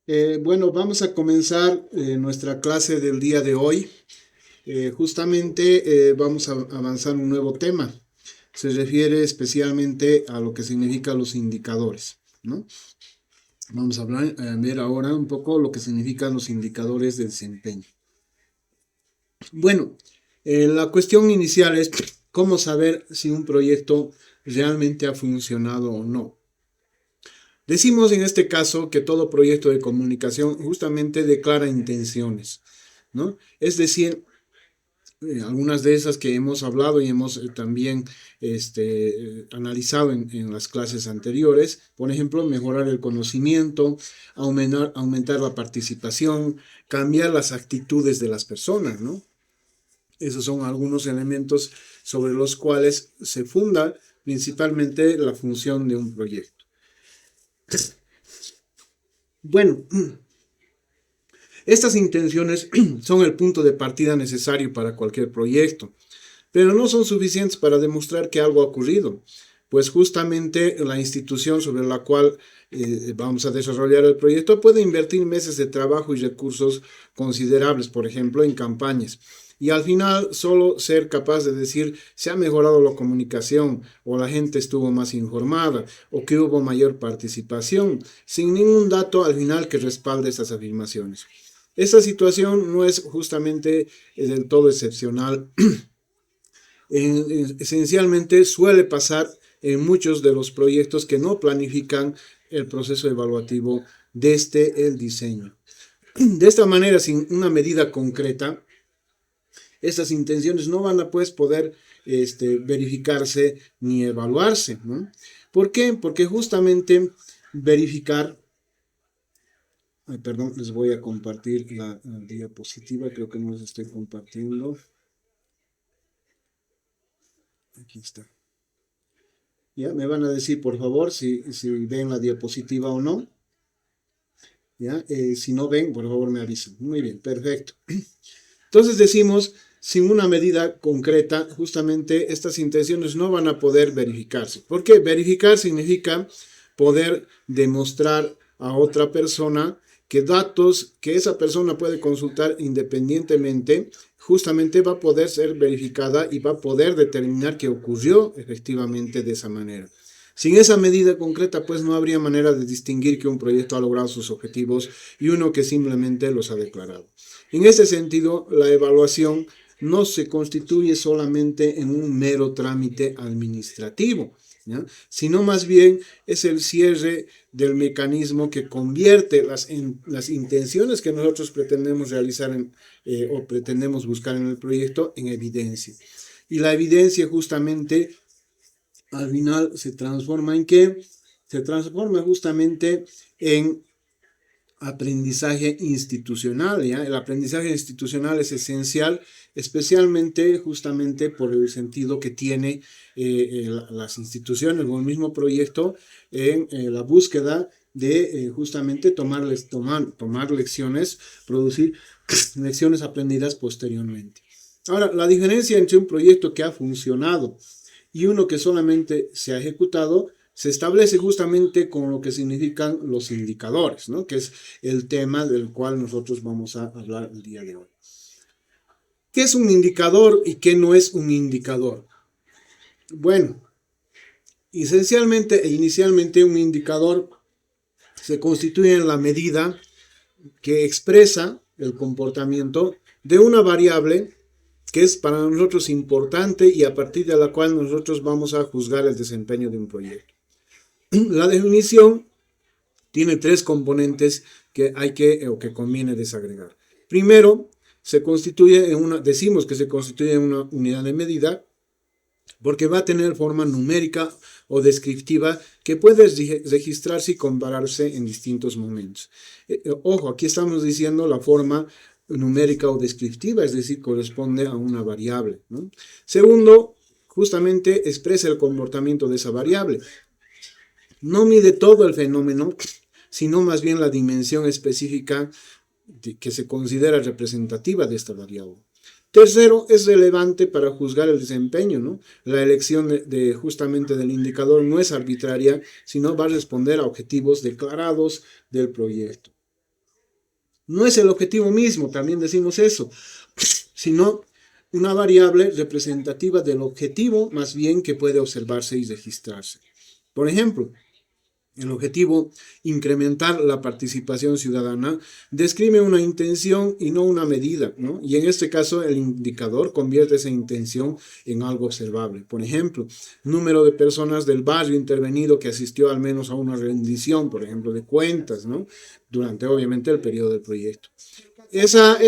Bueno, vamos a comenzar nuestra clase del día de hoy. Justamente vamos a avanzar un nuevo tema. Se refiere especialmente a lo que significan los indicadores, ¿no? Vamos a ver ahora un poco lo que significan los indicadores de desempeño. Bueno, la cuestión inicial es cómo saber si un proyecto realmente ha funcionado o no. Decimos en este caso que todo proyecto de comunicación justamente declara intenciones, ¿no? Es decir, algunas de esas que hemos hablado y hemos también analizado en las clases anteriores, por ejemplo, mejorar el conocimiento, aumentar la participación, cambiar las actitudes de las personas, ¿no? Esos son algunos elementos sobre los cuales se funda principalmente la función de un proyecto. Bueno, estas intenciones son el punto de partida necesario para cualquier proyecto, pero no son suficientes para demostrar que algo ha ocurrido, pues justamente la institución sobre la cual vamos a desarrollar el proyecto puede invertir meses de trabajo y recursos considerables, por ejemplo, en campañas. Y al final solo ser capaz de decir se ha mejorado la comunicación o la gente estuvo más informada o que hubo mayor participación, sin ningún dato al final que respalde estas afirmaciones. Esta situación no es justamente del todo excepcional. Esencialmente suele pasar en muchos de los proyectos que no planifican el proceso evaluativo desde el diseño. De esta manera, sin una medida concreta, estas intenciones no van a poder verificarse ni evaluarse, ¿no? ¿Por qué? Porque justamente verificar, perdón, les voy a compartir la diapositiva, creo que no les estoy compartiendo. Aquí está. ¿Ya? Me van a decir, por favor, si ven la diapositiva o no. ¿Ya? Si no ven, por favor, me avisan. Muy bien, perfecto. Entonces decimos, sin una medida concreta, justamente estas intenciones no van a poder verificarse. ¿Por qué? Verificar significa poder demostrar a otra persona que datos que esa persona puede consultar independientemente, justamente va a poder ser verificada y va a poder determinar que ocurrió efectivamente de esa manera. Sin esa medida concreta, pues no habría manera de distinguir que un proyecto ha logrado sus objetivos y uno que simplemente los ha declarado. En ese sentido, la evaluación no se constituye solamente en un mero trámite administrativo, ¿ya? Sino más bien es el cierre del mecanismo que convierte las intenciones que nosotros pretendemos realizar o pretendemos buscar en el proyecto en evidencia. Y la evidencia justamente al final se transforma en qué? Se transforma justamente en aprendizaje institucional, ¿ya? El aprendizaje institucional es esencial, especialmente justamente por el sentido que tiene las instituciones o el mismo proyecto en la búsqueda de justamente tomar lecciones, producir lecciones aprendidas posteriormente. Ahora, la diferencia entre un proyecto que ha funcionado y uno que solamente se ha ejecutado se establece justamente con lo que significan los indicadores, ¿no? Que es el tema del cual nosotros vamos a hablar el día de hoy. ¿Qué es un indicador y qué no es un indicador? Bueno, esencialmente e inicialmente un indicador se constituye en la medida que expresa el comportamiento de una variable que es para nosotros importante y a partir de la cual nosotros vamos a juzgar el desempeño de un proyecto. La definición tiene tres componentes que hay o que conviene desagregar. Primero, decimos que se constituye en una unidad de medida porque va a tener forma numérica o descriptiva que puede registrarse y compararse en distintos momentos. Ojo, aquí estamos diciendo la forma numérica o descriptiva, es decir, corresponde a una variable, ¿no? Segundo, justamente expresa el comportamiento de esa variable. No mide todo el fenómeno, sino más bien la dimensión específica que se considera representativa de esta variable. Tercero, es relevante para juzgar el desempeño, ¿no? La elección justamente del indicador no es arbitraria, sino va a responder a objetivos declarados del proyecto. No es el objetivo mismo, también decimos eso, sino una variable representativa del objetivo más bien que puede observarse y registrarse. Por ejemplo, el objetivo incrementar la participación ciudadana describe una intención y no una medida, ¿no? Y en este caso el indicador convierte esa intención en algo observable. Por ejemplo, número de personas del barrio intervenido que asistió al menos a una rendición, por ejemplo, de cuentas, ¿no? Durante obviamente el periodo del proyecto. Esa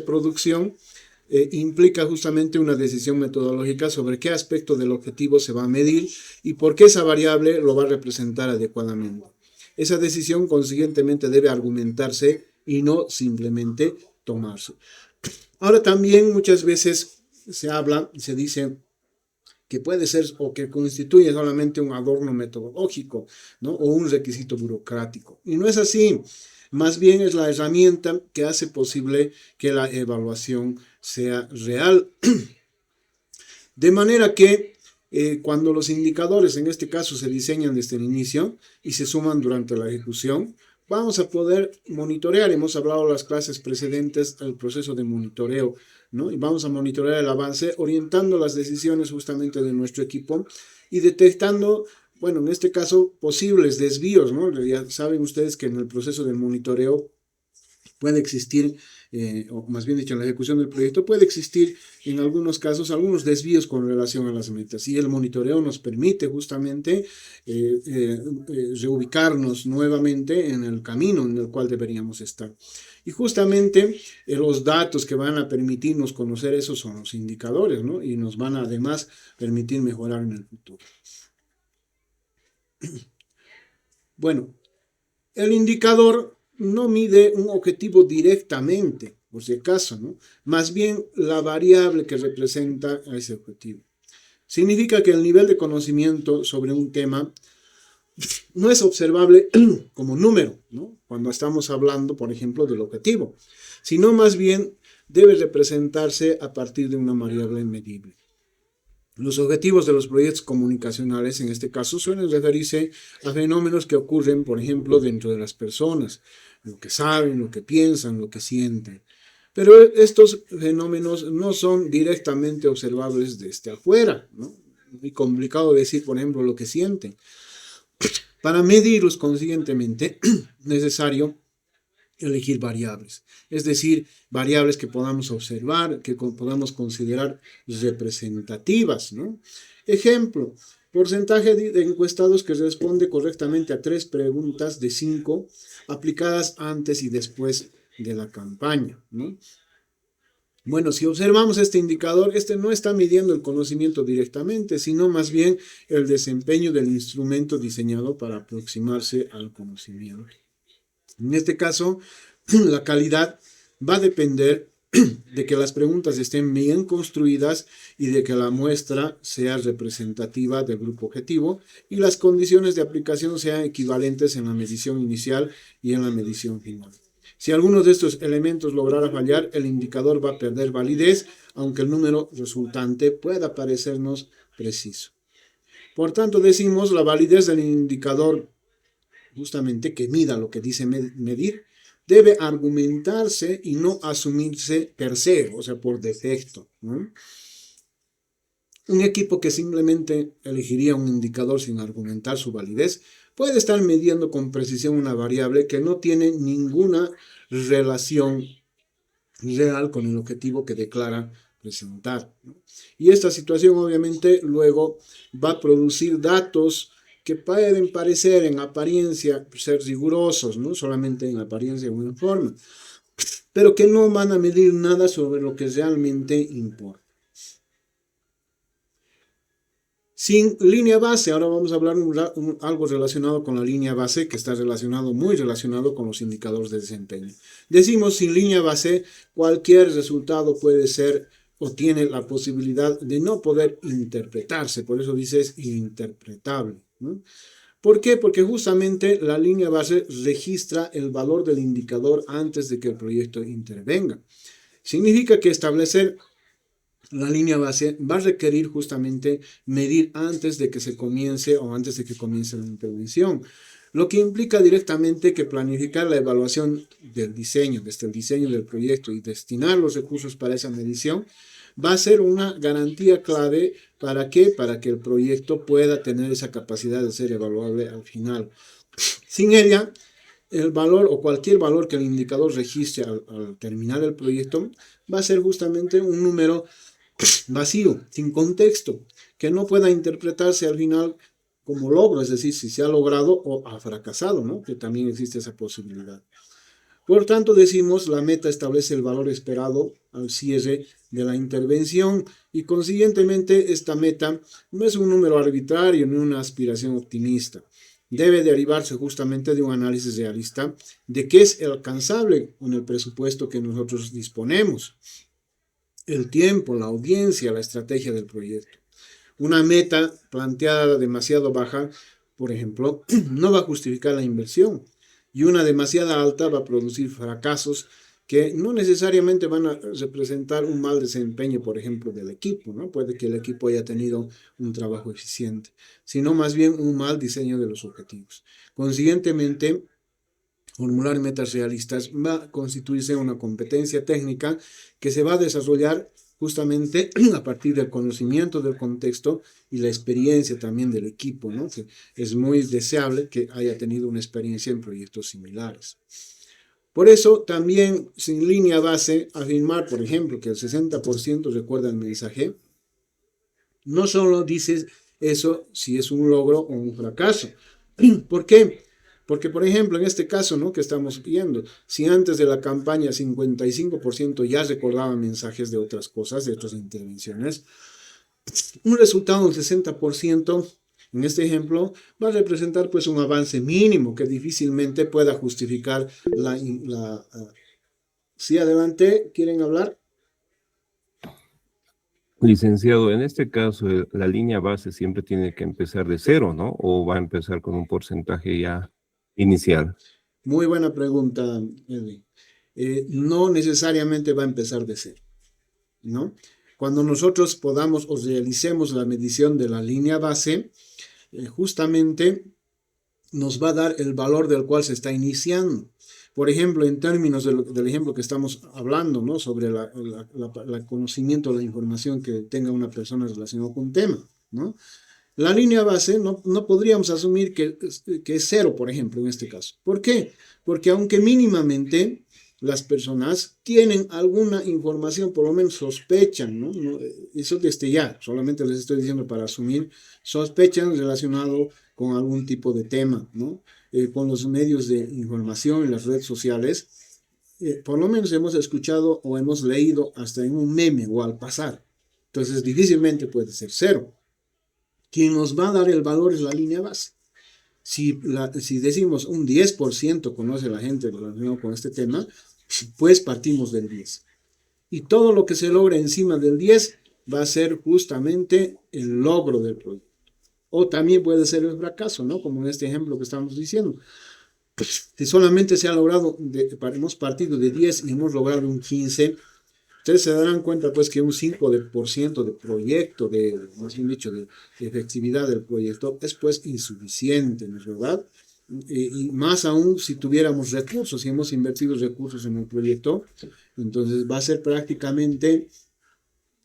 producción implica justamente una decisión metodológica sobre qué aspecto del objetivo se va a medir y por qué esa variable lo va a representar adecuadamente. Esa decisión consiguientemente debe argumentarse y no simplemente tomarse. Ahora también muchas veces se habla, se dice que puede ser o que constituye solamente un adorno metodológico, ¿no? O un requisito burocrático. Y no es así. Más bien es la herramienta que hace posible que la evaluación sea real. De manera que cuando los indicadores, en este caso, se diseñan desde el inicio y se suman durante la ejecución, vamos a poder monitorear. Hemos hablado en las clases precedentes del proceso de monitoreo, ¿no? Y vamos a monitorear el avance orientando las decisiones justamente de nuestro equipo y detectando, bueno, en este caso, posibles desvíos, ¿no? Ya saben ustedes que en el proceso de monitoreo puede existir, o más bien dicho, en la ejecución del proyecto, puede existir en algunos casos algunos desvíos con relación a las metas. Y el monitoreo nos permite justamente reubicarnos nuevamente en el camino en el cual deberíamos estar. Y justamente los datos que van a permitirnos conocer eso son los indicadores, ¿no? Y nos van a además permitir mejorar en el futuro. Bueno, el indicador no mide un objetivo directamente, por si acaso, ¿no? Más bien la variable que representa a ese objetivo. Significa que el nivel de conocimiento sobre un tema no es observable como número, ¿no? Cuando estamos hablando, por ejemplo, del objetivo, sino más bien debe representarse a partir de una variable medible. Los objetivos de los proyectos comunicacionales, en este caso, suelen referirse a fenómenos que ocurren, por ejemplo, dentro de las personas, lo que saben, lo que piensan, lo que sienten. Pero estos fenómenos no son directamente observables desde afuera, ¿no? Muy complicado decir, por ejemplo, lo que sienten. Para medirlos consiguientemente, necesario elegir variables, es decir, variables que podamos observar, que podamos considerar representativas, ¿no? Ejemplo, porcentaje de encuestados que responde correctamente a 3 preguntas de 5 aplicadas antes y después de la campaña, ¿no? Bueno, si observamos este indicador, este no está midiendo el conocimiento directamente, sino más bien el desempeño del instrumento diseñado para aproximarse al conocimiento. En este caso, la calidad va a depender de que las preguntas estén bien construidas y de que la muestra sea representativa del grupo objetivo y las condiciones de aplicación sean equivalentes en la medición inicial y en la medición final. Si alguno de estos elementos lograra fallar, el indicador va a perder validez, aunque el número resultante pueda parecernos preciso. Por tanto, decimos la validez del indicador justamente que mida lo que dice medir, debe argumentarse y no asumirse per se, o sea, por defecto, ¿no? Un equipo que simplemente elegiría un indicador sin argumentar su validez puede estar midiendo con precisión una variable que no tiene ninguna relación real con el objetivo que declara presentar, ¿no? Y esta situación obviamente luego va a producir datos que pueden parecer en apariencia ser rigurosos, no solamente en apariencia o en forma, pero que no van a medir nada sobre lo que realmente importa. Sin línea base, ahora vamos a hablar algo relacionado con la línea base, que está muy relacionado con los indicadores de desempeño. Decimos, sin línea base, cualquier resultado puede ser o tiene la posibilidad de no poder interpretarse, por eso dice es interpretable, ¿no? ¿Por qué? Porque justamente la línea base registra el valor del indicador antes de que el proyecto intervenga. Significa que establecer la línea base va a requerir justamente medir antes de que se comience o antes de que comience la intervención. lo que implica directamente que planificar la evaluación del diseño, desde el diseño del proyecto y destinar los recursos para esa medición, va a ser una garantía clave. ¿Para qué? Para que el proyecto pueda tener esa capacidad de ser evaluable al final. Sin ella, el valor o cualquier valor que el indicador registre al terminar el proyecto va a ser justamente un número vacío, sin contexto, que no pueda interpretarse al final como logro, es decir, si se ha logrado o ha fracasado, ¿no? Que también existe esa posibilidad. Por tanto, decimos, la meta establece el valor esperado al cierre de la intervención y consiguientemente esta meta no es un número arbitrario ni una aspiración optimista. Debe derivarse justamente de un análisis realista de qué es alcanzable con el presupuesto que nosotros disponemos, el tiempo, la audiencia, la estrategia del proyecto. Una meta planteada demasiado baja, por ejemplo, no va a justificar la inversión, y una demasiada alta va a producir fracasos que no necesariamente van a representar un mal desempeño, por ejemplo, del equipo, ¿no? Puede que el equipo haya tenido un trabajo eficiente, sino más bien un mal diseño de los objetivos. Consiguientemente, formular metas realistas va a constituirse una competencia técnica que se va a desarrollar justamente a partir del conocimiento del contexto y la experiencia también del equipo, ¿no? Que es muy deseable que haya tenido una experiencia en proyectos similares. Por eso también sin línea base, afirmar, por ejemplo, que el 60% recuerda el mensaje, no solo dice eso si es un logro o un fracaso. ¿Por qué? Porque, por ejemplo, en este caso, ¿no?, que estamos viendo, si antes de la campaña 55% ya recordaban mensajes de otras cosas, de otras intervenciones, un resultado del 60%, en este ejemplo, va a representar pues un avance mínimo que difícilmente pueda justificar la. Sí, adelante, ¿quieren hablar? Licenciado, en este caso, la línea base siempre tiene que empezar de cero, ¿no? ¿O va a empezar con un porcentaje ya inicial? Muy buena pregunta, Edwin. No necesariamente va a empezar de cero, ¿no? Cuando nosotros podamos o realicemos la medición de la línea base, justamente nos va a dar el valor del cual se está iniciando. Por ejemplo, en términos del ejemplo que estamos hablando, ¿no?, sobre el conocimiento, la información que tenga una persona relacionada con un tema, ¿no? La línea base no podríamos asumir que es cero, por ejemplo, en este caso. ¿Por qué? Porque aunque mínimamente las personas tienen alguna información, por lo menos sospechan, ¿no? Eso desde ya, solamente les estoy diciendo para asumir, sospechan relacionado con algún tipo de tema, ¿no? Con los medios de información y las redes sociales, por lo menos hemos escuchado o hemos leído hasta en un meme o al pasar. Entonces difícilmente puede ser cero. Quien nos va a dar el valor es la línea base. Si decimos un 10% conoce la gente relacionado con este tema, pues partimos del 10. Y todo lo que se logra encima del 10 va a ser justamente el logro del proyecto. O también puede ser el fracaso, ¿no? Como en este ejemplo que estamos diciendo. Si solamente se ha logrado, hemos partido de 10 y hemos logrado un 15, ustedes se darán cuenta pues que un 5% de proyecto, más bien dicho, de efectividad del proyecto es pues insuficiente, ¿no es verdad? Y más aún si tuviéramos recursos, si hemos invertido recursos en un proyecto, entonces va a ser prácticamente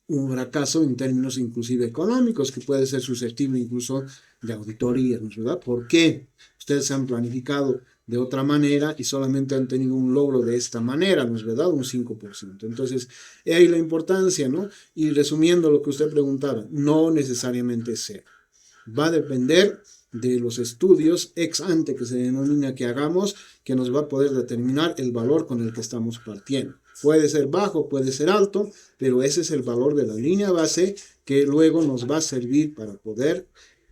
un fracaso en términos inclusive económicos, que puede ser susceptible incluso de auditoría, ¿no es verdad? ¿Por qué? Ustedes han planificado de otra manera y solamente han tenido un logro de esta manera, ¿no es verdad? Un 5%. Entonces, ahí la importancia, ¿no? Y resumiendo lo que usted preguntaba, no necesariamente sea. Va a depender de los estudios ex ante que se denomina que hagamos, que nos va a poder determinar el valor con el que estamos partiendo. Puede ser bajo, puede ser alto, pero ese es el valor de la línea base que luego nos va a servir para poder,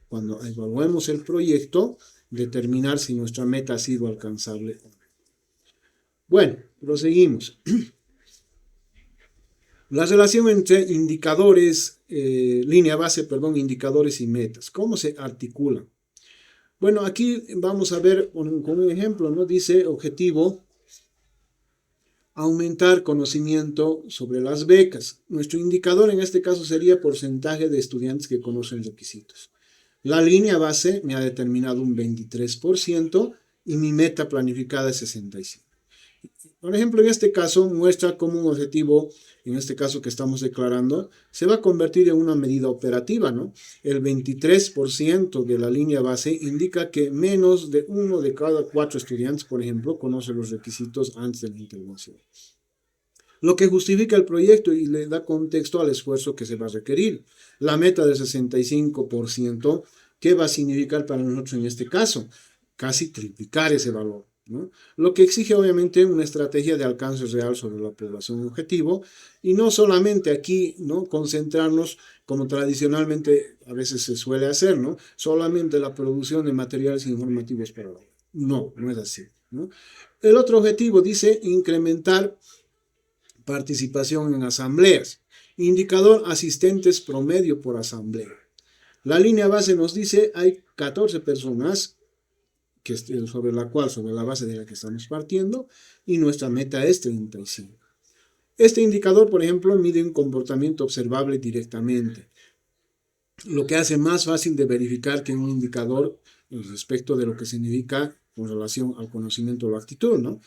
cuando evaluemos el proyecto, determinar si nuestra meta ha sido alcanzable o no. Bueno, proseguimos. La relación entre indicadores y metas. ¿Cómo se articulan? Bueno, aquí vamos a ver con un ejemplo, ¿no? Dice objetivo, aumentar conocimiento sobre las becas. Nuestro indicador en este caso sería porcentaje de estudiantes que conocen requisitos. La línea base me ha determinado un 23% y mi meta planificada es 65%. Por ejemplo, en este caso muestra cómo un objetivo, en este caso que estamos declarando, se va a convertir en una medida operativa, ¿no? El 23% de la línea base indica que menos de 1 de cada 4 estudiantes, por ejemplo, conoce los requisitos antes de la intervención. Lo que justifica el proyecto y le da contexto al esfuerzo que se va a requerir. La meta del 65%, ¿qué va a significar para nosotros en este caso? Casi triplicar ese valor, ¿no? Lo que exige obviamente una estrategia de alcance real sobre la población objetivo y no solamente aquí, ¿no?, concentrarnos como tradicionalmente a veces se suele hacer, ¿no?, solamente la producción de materiales informativos para la web. No, no es así, ¿no? El otro objetivo dice incrementar participación en asambleas. Indicador asistentes promedio por asamblea. La línea base nos dice hay 14 personas sobre la base de la que estamos partiendo, y nuestra meta es 35. Este indicador, por ejemplo, mide un comportamiento observable directamente, lo que hace más fácil de verificar que un indicador respecto de lo que significa con relación al conocimiento o la actitud, ¿no?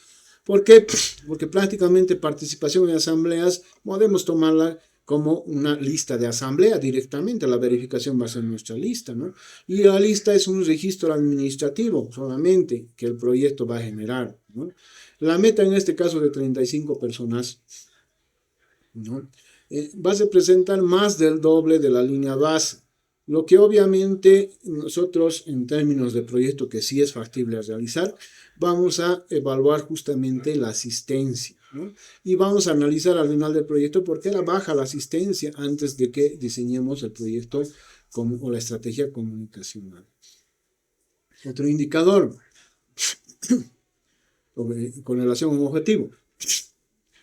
¿Por qué? Porque prácticamente participación en asambleas podemos tomarla como una lista de asamblea directamente. La verificación va a ser nuestra lista, ¿no? Y la lista es un registro administrativo solamente que el proyecto va a generar, ¿no? La meta en este caso de 35 personas, ¿no?, va a representar más del doble de la línea base. Lo que obviamente nosotros en términos de proyecto que sí es factible realizar, vamos a evaluar justamente la asistencia, ¿no? Y vamos a analizar al final del proyecto por qué era baja la asistencia antes de que diseñemos el proyecto o la estrategia comunicacional. Otro indicador con relación a un objetivo.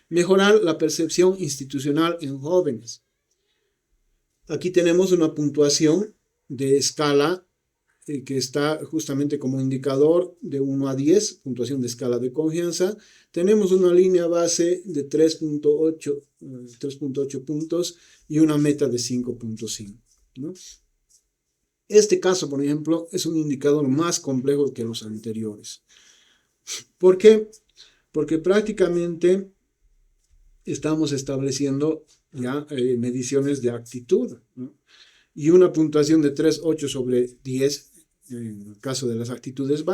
Mejorar la percepción institucional en jóvenes. Aquí tenemos una puntuación de escala que está justamente como indicador de 1 a 10, puntuación de escala de confianza. Tenemos una línea base de 3.8 puntos y una meta de 5.5, ¿no? Este caso, por ejemplo, es un indicador más complejo que los anteriores. ¿Por qué? Porque prácticamente estamos estableciendo ya mediciones de actitud, ¿no? Y una puntuación de 3.8 sobre 10, en el caso de las actitudes,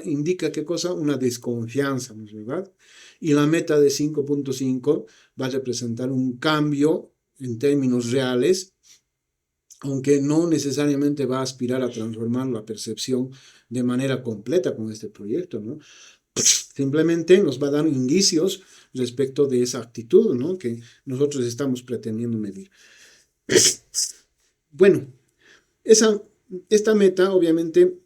indica ¿qué cosa? Una desconfianza, ¿no es verdad? Y la meta de 5.5 va a representar un cambio en términos reales, aunque no necesariamente va a aspirar a transformar la percepción de manera completa con este proyecto, ¿no? Simplemente nos va a dar indicios respecto de esa actitud, ¿no?, que nosotros estamos pretendiendo medir. Bueno, esta meta, obviamente,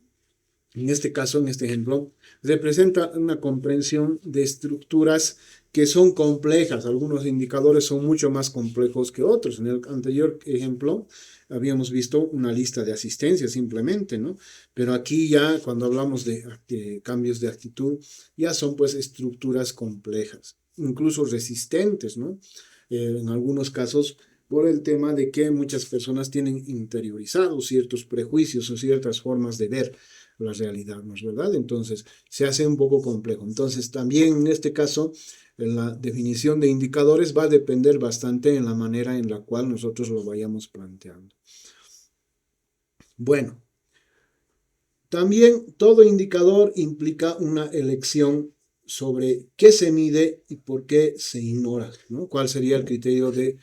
en este caso, en este ejemplo, representa una comprensión de estructuras que son complejas. Algunos indicadores son mucho más complejos que otros. En el anterior ejemplo habíamos visto una lista de asistencia simplemente, ¿no? Pero aquí ya cuando hablamos de cambios de actitud, ya son pues estructuras complejas, incluso resistentes, ¿no? En algunos casos por el tema de que muchas personas tienen interiorizados ciertos prejuicios o ciertas formas de ver la realidad, ¿no es verdad? Entonces se hace un poco complejo. Entonces también en este caso la definición de indicadores va a depender bastante en la manera en la cual nosotros lo vayamos planteando. Bueno, también todo indicador implica una elección sobre qué se mide y por qué se ignora, ¿no? ¿Cuál sería el criterio de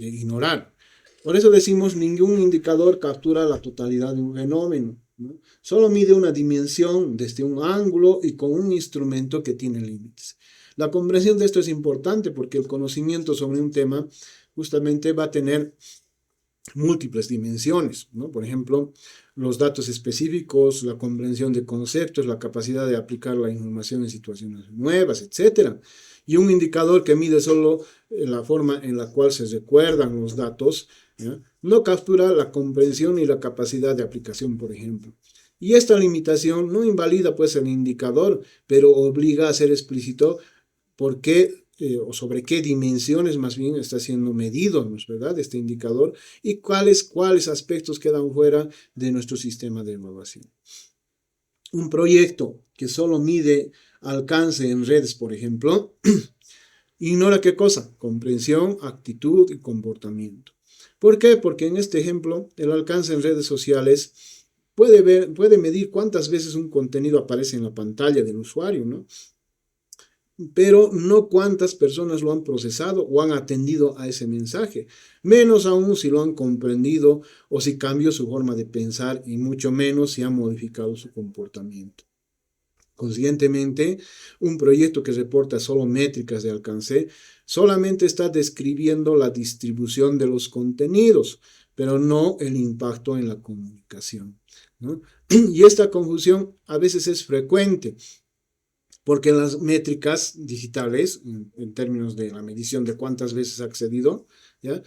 ignorar? Por eso decimos ningún indicador captura la totalidad de un fenómeno, ¿no? Solo mide una dimensión desde un ángulo y con un instrumento que tiene límites. La comprensión de esto es importante porque el conocimiento sobre un tema justamente va a tener múltiples dimensiones, ¿no? Por ejemplo, los datos específicos, la comprensión de conceptos, la capacidad de aplicar la información en situaciones nuevas, etc. Y un indicador que mide solo la forma en la cual se recuerdan los datos, ¿ya?, no captura la comprensión y la capacidad de aplicación, por ejemplo. Y esta limitación no invalida pues el indicador, pero obliga a ser explícito por qué o sobre qué dimensiones más bien está siendo medido, ¿no es verdad?, este indicador, y cuáles aspectos quedan fuera de nuestro sistema de evaluación. Un proyecto que solo mide alcance en redes, por ejemplo, ignora qué cosa: comprensión, actitud y comportamiento. ¿Por qué? Porque en este ejemplo, el alcance en redes sociales puede medir cuántas veces un contenido aparece en la pantalla del usuario, ¿no? Pero no cuántas personas lo han procesado o han atendido a ese mensaje, menos aún si lo han comprendido o si cambió su forma de pensar, y mucho menos si ha modificado su comportamiento. Consiguientemente, un proyecto que reporta solo métricas de alcance solamente está describiendo la distribución de los contenidos, pero no el impacto en la comunicación, ¿no? Y esta confusión a veces es frecuente, porque las métricas digitales, en términos de la medición de cuántas veces ha accedido, ¿ya?,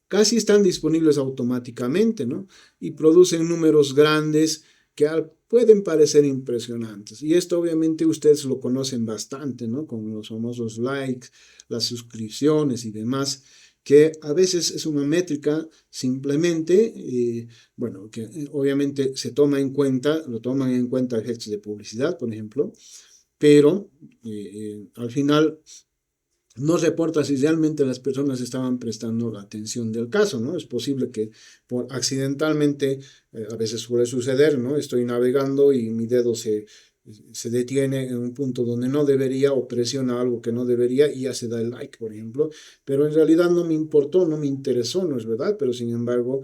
casi están disponibles automáticamente, ¿no? Y producen números grandes que pueden parecer impresionantes. Y esto obviamente ustedes lo conocen bastante, ¿no?, con los famosos likes, las suscripciones y demás, que a veces es una métrica simplemente, bueno, que obviamente se toma en cuenta, lo toman en cuenta efectos de publicidad, por ejemplo, pero al final no reporta si realmente las personas estaban prestando la atención del caso, ¿no? Es posible que por accidentalmente, a veces suele suceder, ¿no?, estoy navegando y mi dedo se detiene en un punto donde no debería, o presiona algo que no debería y ya se da el like, por ejemplo, pero en realidad no me importó, no me interesó, ¿no es verdad? Pero sin embargo,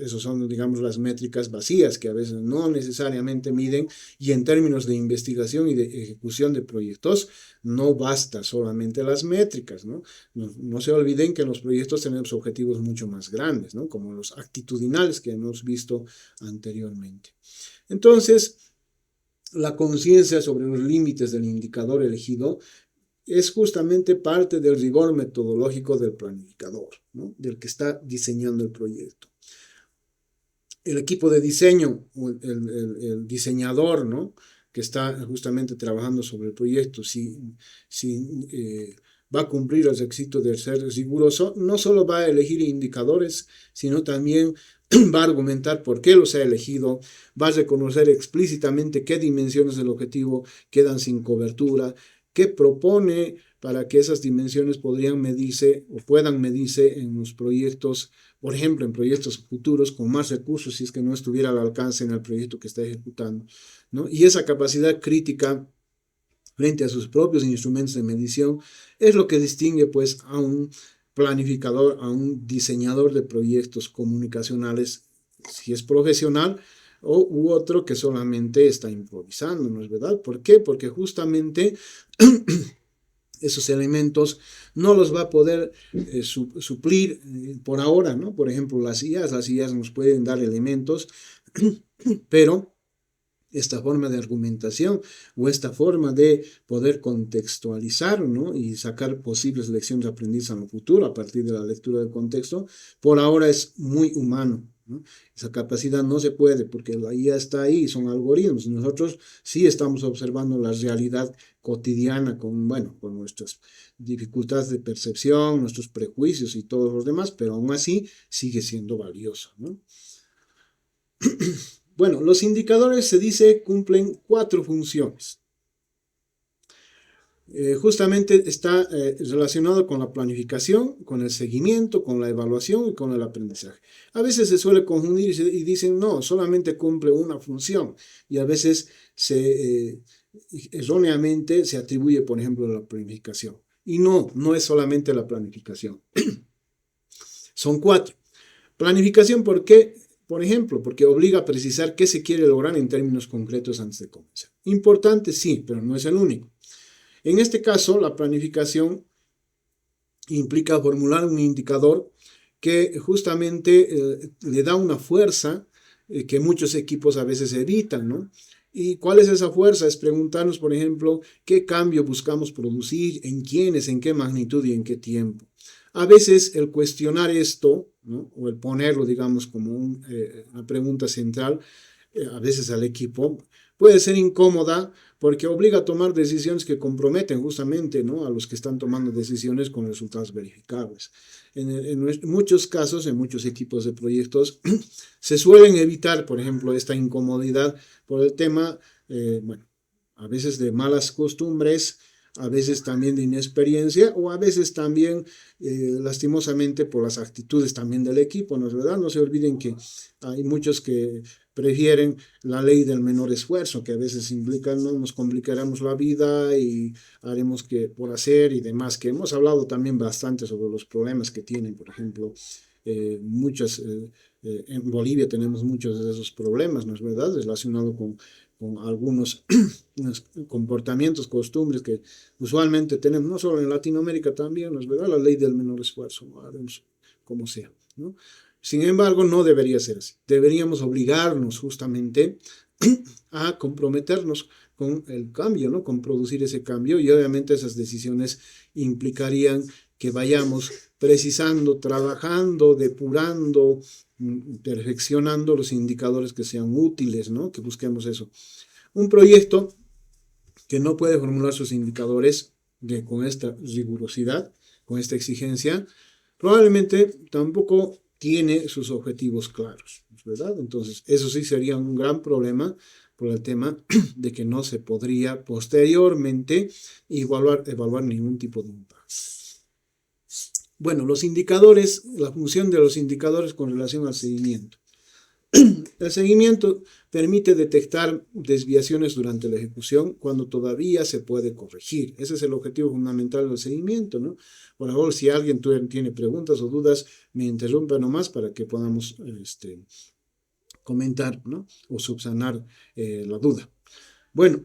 esos son, digamos, las métricas vacías que a veces no necesariamente miden, y en términos de investigación y de ejecución de proyectos no basta solamente las métricas, ¿no? No se olviden que en los proyectos tenemos objetivos mucho más grandes, ¿no?, como los actitudinales que hemos visto anteriormente. Entonces, la conciencia sobre los límites del indicador elegido es justamente parte del rigor metodológico del planificador, ¿no?, del que está diseñando el proyecto. El equipo de diseño, el diseñador, ¿no?, que está justamente trabajando sobre el proyecto, si va a cumplir el requisito de ser riguroso, no solo va a elegir indicadores, sino también va a argumentar por qué los ha elegido, va a reconocer explícitamente qué dimensiones del objetivo quedan sin cobertura, qué propone para que esas dimensiones podrían medirse o puedan medirse en los proyectos, por ejemplo, en proyectos futuros con más recursos, si es que no estuviera al alcance en el proyecto que está ejecutando, ¿no? Y esa capacidad crítica frente a sus propios instrumentos de medición es lo que distingue, pues, a un planificador, a un diseñador de proyectos comunicacionales, si es profesional, u otro que solamente está improvisando, ¿no es verdad? ¿Por qué? Porque justamente esos elementos no los va a poder suplir por ahora, ¿no? Por ejemplo, las IAs nos pueden dar elementos, pero esta forma de argumentación o esta forma de poder contextualizar, ¿no?, y sacar posibles lecciones aprendidas en el futuro a partir de la lectura del contexto, por ahora es muy humano, ¿no? Esa capacidad no se puede, porque la IA está ahí, son algoritmos. Nosotros sí estamos observando la realidad cotidiana con nuestras dificultades de percepción, nuestros prejuicios y todos los demás, pero aún así sigue siendo valioso, ¿no? Bueno, los indicadores, se dice, cumplen 4 funciones. Justamente está relacionado con la planificación, con el seguimiento, con la evaluación y con el aprendizaje. A veces se suele confundir y dicen, no, solamente cumple una función, y a veces erróneamente se atribuye, por ejemplo, a la planificación. Y no es solamente la planificación. Son 4. Planificación, ¿por qué? Por ejemplo, porque obliga a precisar qué se quiere lograr en términos concretos antes de comenzar. Importante, sí, pero no es el único. En este caso, la planificación implica formular un indicador que justamente le da una fuerza que muchos equipos a veces evitan, ¿no? ¿Y cuál es esa fuerza? Es preguntarnos, por ejemplo, qué cambio buscamos producir, en quiénes, en qué magnitud y en qué tiempo. A veces el cuestionar esto, ¿no?, o el ponerlo, digamos, como una pregunta central, a veces al equipo, puede ser incómoda porque obliga a tomar decisiones que comprometen justamente, ¿no?, a los que están tomando decisiones con resultados verificables. En muchos casos, en muchos equipos de proyectos, se suelen evitar, por ejemplo, esta incomodidad por el tema, bueno, a veces de malas costumbres, a veces también de inexperiencia o a veces también, lastimosamente, por las actitudes también del equipo, ¿no es verdad? No se olviden que hay muchos que prefieren la ley del menor esfuerzo, que a veces implica, no nos complicaremos la vida y haremos que por hacer y demás, que hemos hablado también bastante sobre los problemas que tienen, por ejemplo, en Bolivia tenemos muchos de esos problemas, ¿no es verdad? Relacionado con algunos comportamientos, costumbres que usualmente tenemos, no solo en Latinoamérica también, ¿no es verdad? La ley del menor esfuerzo, ¿no? Haremos como sea, ¿no? Sin embargo, no debería ser así. Deberíamos obligarnos justamente a comprometernos con el cambio, ¿no?, con producir ese cambio, y obviamente esas decisiones implicarían que vayamos precisando, trabajando, depurando, perfeccionando los indicadores que sean útiles, ¿no?, que busquemos eso. Un proyecto que no puede formular sus indicadores con esta rigurosidad, con esta exigencia, probablemente tampoco tiene sus objetivos claros, ¿verdad? Entonces, eso sí sería un gran problema por el tema de que no se podría posteriormente evaluar ningún tipo de impacto. Bueno, los indicadores, la función de los indicadores con relación al seguimiento. El seguimiento permite detectar desviaciones durante la ejecución cuando todavía se puede corregir. Ese es el objetivo fundamental del seguimiento, ¿no? Por favor, si alguien tiene preguntas o dudas, me interrumpa nomás para que podamos comentar, ¿no?, o subsanar la duda. Bueno,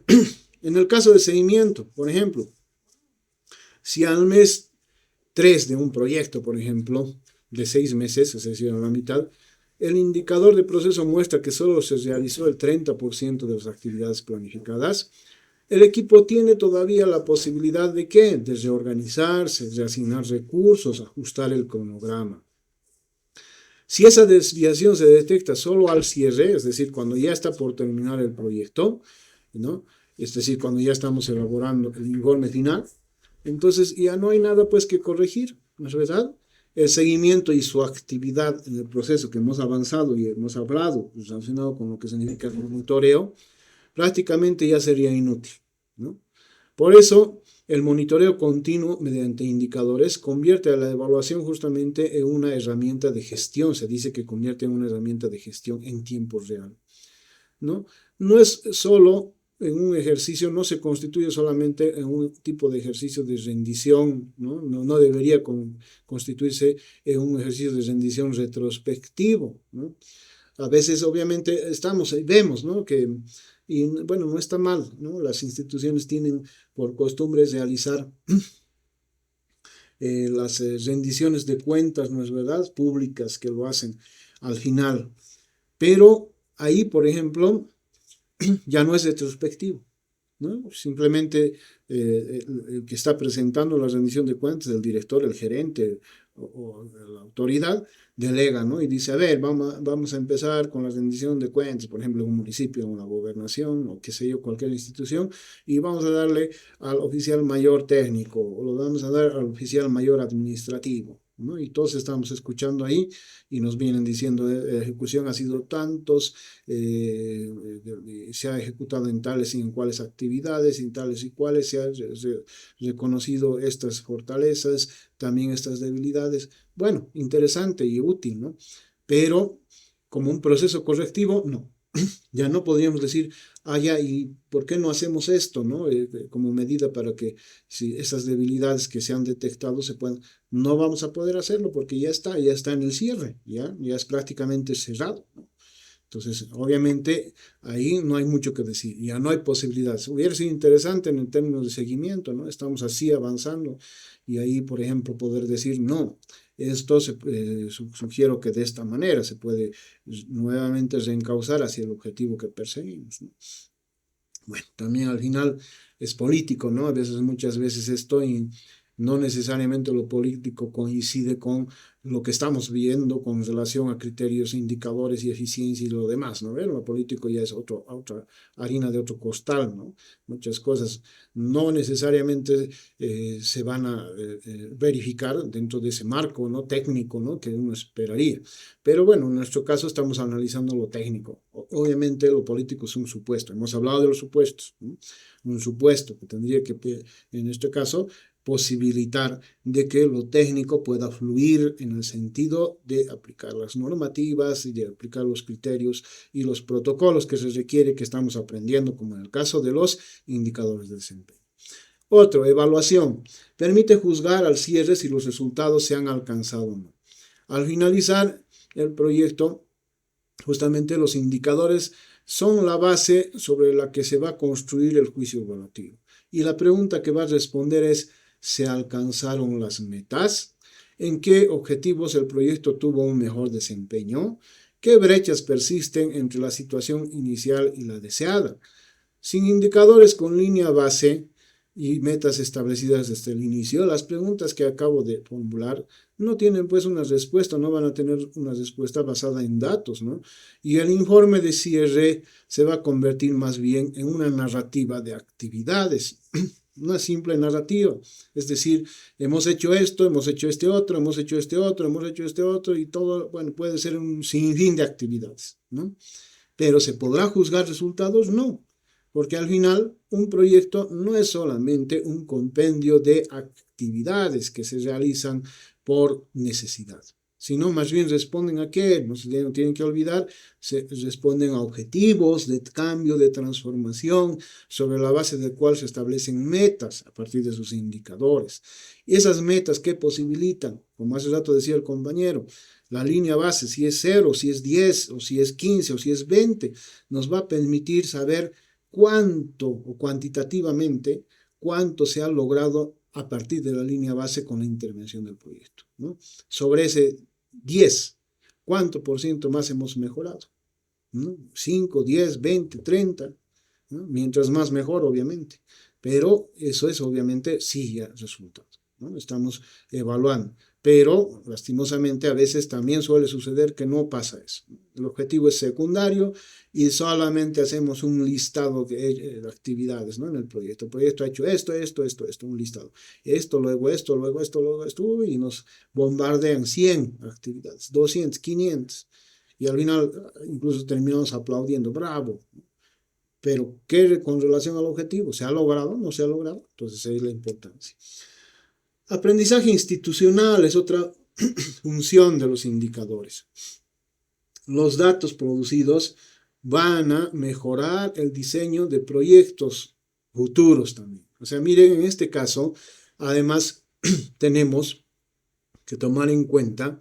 en el caso de seguimiento, por ejemplo, si al mes 3 de un proyecto, por ejemplo, de 6 meses, es decir, a la mitad, el indicador de proceso muestra que solo se realizó el 30% de las actividades planificadas, el equipo tiene todavía la posibilidad de ¿qué? De reorganizarse, reasignar recursos, ajustar el cronograma. Si esa desviación se detecta solo al cierre, es decir, cuando ya está por terminar el proyecto, ¿no?, es decir, cuando ya estamos elaborando el informe final, entonces ya no hay nada pues que corregir, ¿no es verdad? El seguimiento y su actividad en el proceso que hemos avanzado y hemos hablado relacionado con lo que significa el monitoreo, prácticamente ya sería inútil, ¿no? Por eso, el monitoreo continuo mediante indicadores convierte a la evaluación justamente en una herramienta de gestión. Se dice que convierte en una herramienta de gestión en tiempo real, ¿no? No es solo en un ejercicio, no se constituye solamente en un tipo de ejercicio de rendición, ¿no? No debería constituirse en un ejercicio de rendición retrospectivo, ¿no? A veces, obviamente, estamos y vemos, ¿no?, que, y bueno, no está mal, ¿no? Las instituciones tienen por costumbre realizar las rendiciones de cuentas, ¿no es verdad?, públicas, que lo hacen al final. Pero ahí, por ejemplo, ya no es retrospectivo, ¿no? Simplemente el que está presentando la rendición de cuentas, el director, el gerente o la autoridad, delega, ¿no?, y dice, a ver, vamos a empezar con la rendición de cuentas, por ejemplo, en un municipio, en una gobernación, o qué sé yo, cualquier institución, y vamos a darle al oficial mayor técnico, o lo vamos a dar al oficial mayor administrativo, ¿no? Y todos estamos escuchando ahí y nos vienen diciendo, la ejecución ha sido tantos, se ha ejecutado en tales y en cuales actividades, en tales y cuales, se ha reconocido estas fortalezas, también estas debilidades. Bueno, interesante y útil, ¿no? Pero como un proceso correctivo, no. Ya no podríamos decir, ya, ¿y por qué no hacemos esto, no? Como medida para que si esas debilidades que se han detectado se puedan. No vamos a poder hacerlo porque ya está en el cierre, ya es prácticamente cerrado, ¿no? Entonces, obviamente, ahí no hay mucho que decir, ya no hay posibilidades. Hubiera sido interesante en términos de seguimiento, ¿no? Estamos así avanzando y ahí, por ejemplo, poder decir, no, esto sugiero que de esta manera se puede nuevamente reencauzar hacia el objetivo que perseguimos, ¿no? Bueno, también al final es político, ¿no? Muchas veces esto No necesariamente lo político coincide con lo que estamos viendo con relación a criterios, indicadores y eficiencia y lo demás, ¿no? Lo político ya es otra harina de otro costal, ¿no? Muchas cosas no necesariamente se van a verificar dentro de ese marco, ¿no? Técnico, ¿no? Que uno esperaría. Pero bueno, en nuestro caso estamos analizando lo técnico. Obviamente lo político es un supuesto. Hemos hablado de los supuestos, ¿no? Un supuesto que tendría que, en este caso, posibilitar de que lo técnico pueda fluir en el sentido de aplicar las normativas y de aplicar los criterios y los protocolos que se requiere que estamos aprendiendo, como en el caso de los indicadores de desempeño. Otro, evaluación. Permite juzgar al cierre si los resultados se han alcanzado o no. Al finalizar el proyecto, justamente los indicadores son la base sobre la que se va a construir el juicio evaluativo. Y la pregunta que va a responder es, ¿se alcanzaron las metas? ¿En qué objetivos el proyecto tuvo un mejor desempeño? ¿Qué brechas persisten entre la situación inicial y la deseada? Sin indicadores con línea base y metas establecidas desde el inicio, las preguntas que acabo de formular no tienen pues una respuesta, no van a tener una respuesta basada en datos, ¿no? Y el informe de cierre se va a convertir más bien en una narrativa de actividades, una simple narrativa, es decir, hemos hecho esto, hemos hecho este otro, hemos hecho este otro, hemos hecho este otro y todo, bueno, puede ser un sinfín de actividades, ¿no? Pero ¿se podrá juzgar resultados? No. Porque al final un proyecto no es solamente un compendio de actividades que se realizan por necesidad, sino más bien responden a qué, no tienen que olvidar, responden a objetivos de cambio, de transformación, sobre la base del cual se establecen metas a partir de sus indicadores. Y esas metas, ¿qué posibilitan? Como hace rato decía el compañero, la línea base, si es 0, si es 10, o si es 15, o si es 20, nos va a permitir saber cuánto o cuantitativamente cuánto se ha logrado a partir de la línea base con la intervención del proyecto, ¿no? Sobre ese 10, ¿cuánto por ciento más hemos mejorado? ¿No? 5, 10, 20, 30, ¿no? Mientras más mejor, obviamente. Pero eso es obviamente sí ya resultado, ¿no? Estamos evaluando. Pero lastimosamente a veces también suele suceder que no pasa eso. El objetivo es secundario y solamente hacemos un listado de actividades, ¿no? En el proyecto. El proyecto ha hecho esto, un listado. Esto, luego esto, luego esto, luego esto, y nos bombardean 100 actividades, 200, 500. Y al final incluso terminamos aplaudiendo, bravo. Pero ¿qué con relación al objetivo? ¿Se ha logrado? ¿No se ha logrado? Entonces esa es la importancia. Aprendizaje institucional es otra función de los indicadores. Los datos producidos van a mejorar el diseño de proyectos futuros también. O sea, miren, en este caso, además, tenemos que tomar en cuenta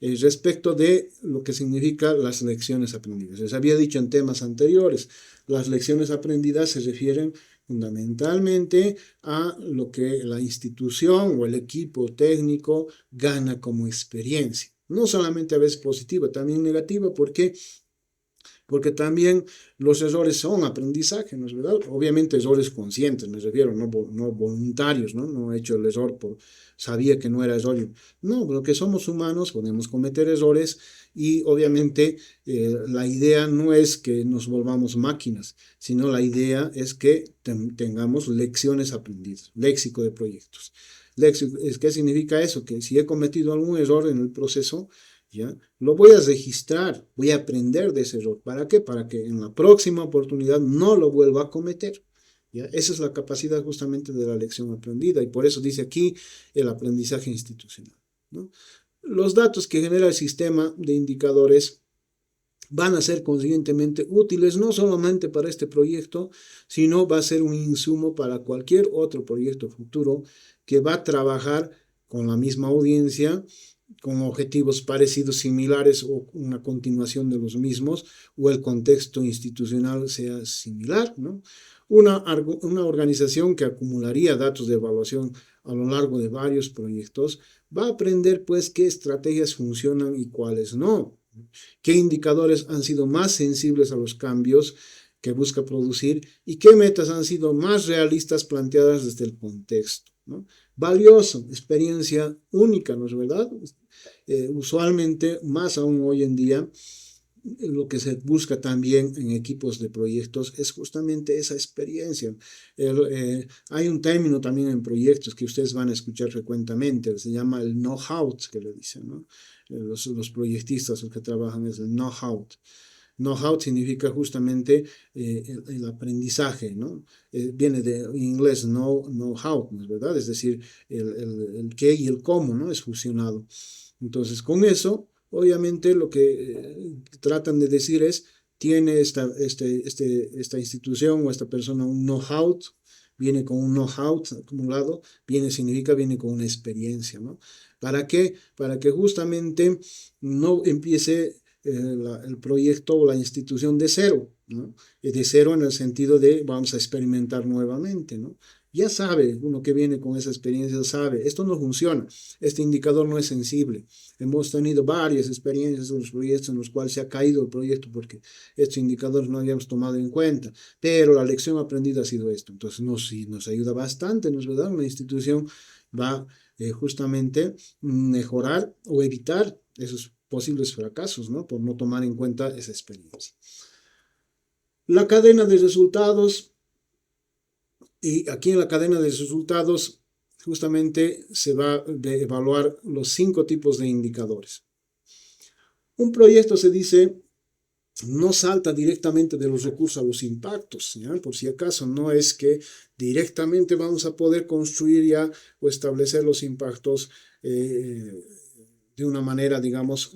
respecto de lo que significa las lecciones aprendidas. Les había dicho en temas anteriores, las lecciones aprendidas se refieren fundamentalmente a lo que la institución o el equipo técnico gana como experiencia. No solamente a veces positiva, también negativa, porque también los errores son aprendizaje, ¿no es verdad? Obviamente errores conscientes, me refiero, no voluntarios, ¿no? No he hecho el error sabía que no era error. No, porque somos humanos, podemos cometer errores y obviamente la idea no es que nos volvamos máquinas, sino la idea es que tengamos lecciones aprendidas, léxico de proyectos. ¿Qué significa eso? Que si he cometido algún error en el proceso, ¿ya? Lo voy a registrar, voy a aprender de ese error. ¿Para qué? Para que en la próxima oportunidad no lo vuelva a cometer. ¿Ya? Esa es la capacidad justamente de la lección aprendida y por eso dice aquí el aprendizaje institucional, ¿no? Los datos que genera el sistema de indicadores van a ser consiguientemente útiles no solamente para este proyecto, sino va a ser un insumo para cualquier otro proyecto futuro que va a trabajar con la misma audiencia, con objetivos parecidos, similares o una continuación de los mismos, o el contexto institucional sea similar, ¿no? Una organización que acumularía datos de evaluación a lo largo de varios proyectos va a aprender pues qué estrategias funcionan y cuáles no, qué indicadores han sido más sensibles a los cambios que busca producir y qué metas han sido más realistas planteadas desde el contexto. ¿no? Valioso, experiencia única, ¿no es verdad? Usualmente, más aún hoy en día, lo que se busca también en equipos de proyectos es justamente esa experiencia. Hay un término también en proyectos que ustedes van a escuchar frecuentemente, se llama el know-how, que le dicen, ¿no? Los proyectistas, los que trabajan, es el know-how. Know-how significa justamente el aprendizaje, ¿no? Viene de inglés know-how, ¿no es verdad? Es decir, el qué y el cómo, ¿no? Es fusionado. Entonces, con eso, obviamente, lo que tratan de decir es, tiene esta institución o esta persona un know-how, viene con un know-how acumulado, viene con una experiencia, ¿no? ¿Para qué? Para que justamente no empiece el proyecto o la institución de cero, ¿no? De cero en el sentido de vamos a experimentar nuevamente, ¿no? Ya sabe, uno que viene con esa experiencia sabe, esto no funciona, este indicador no es sensible. Hemos tenido varias experiencias en los proyectos en los cuales se ha caído el proyecto porque estos indicadores no habíamos tomado en cuenta, pero la lección aprendida ha sido esto. Entonces nos ayuda bastante, ¿no es verdad? Una institución va justamente mejorar o evitar esos posibles fracasos, ¿no? Por no tomar en cuenta esa experiencia. La cadena de resultados, y aquí en la cadena de resultados justamente se va a evaluar los 5 tipos de indicadores. Un proyecto se dice no salta directamente de los recursos a los impactos, ¿ya? Por si acaso no es que directamente vamos a poder construir ya o establecer los impactos de una manera, digamos,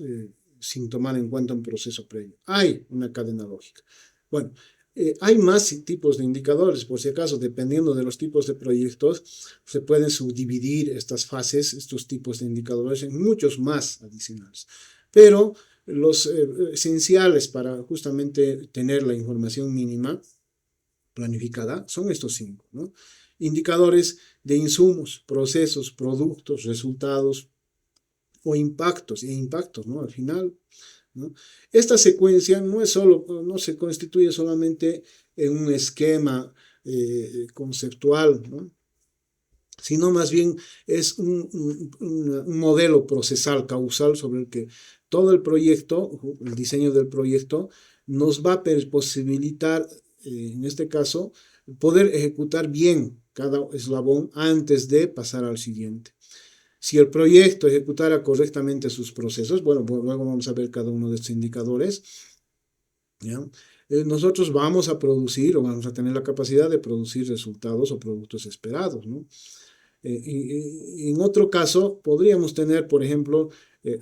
sin tomar en cuenta un proceso previo. Hay una cadena lógica. Bueno, hay más tipos de indicadores, por si acaso, dependiendo de los tipos de proyectos, se pueden subdividir estas fases, estos tipos de indicadores en muchos más adicionales. Pero los esenciales para justamente tener la información mínima planificada son estos 5, ¿no? Indicadores de insumos, procesos, productos, resultados o impactos, ¿no? Al final, ¿no? Esta secuencia no se constituye solamente en un esquema conceptual, ¿no? Sino más bien es un modelo procesal, causal, sobre el que todo el proyecto, el diseño del proyecto, nos va a posibilitar, en este caso, poder ejecutar bien cada eslabón antes de pasar al siguiente. Si el proyecto ejecutara correctamente sus procesos, bueno, pues luego vamos a ver cada uno de estos indicadores, ¿ya? Nosotros vamos a producir o vamos a tener la capacidad de producir resultados o productos esperados, ¿no? En otro caso, podríamos tener, por ejemplo,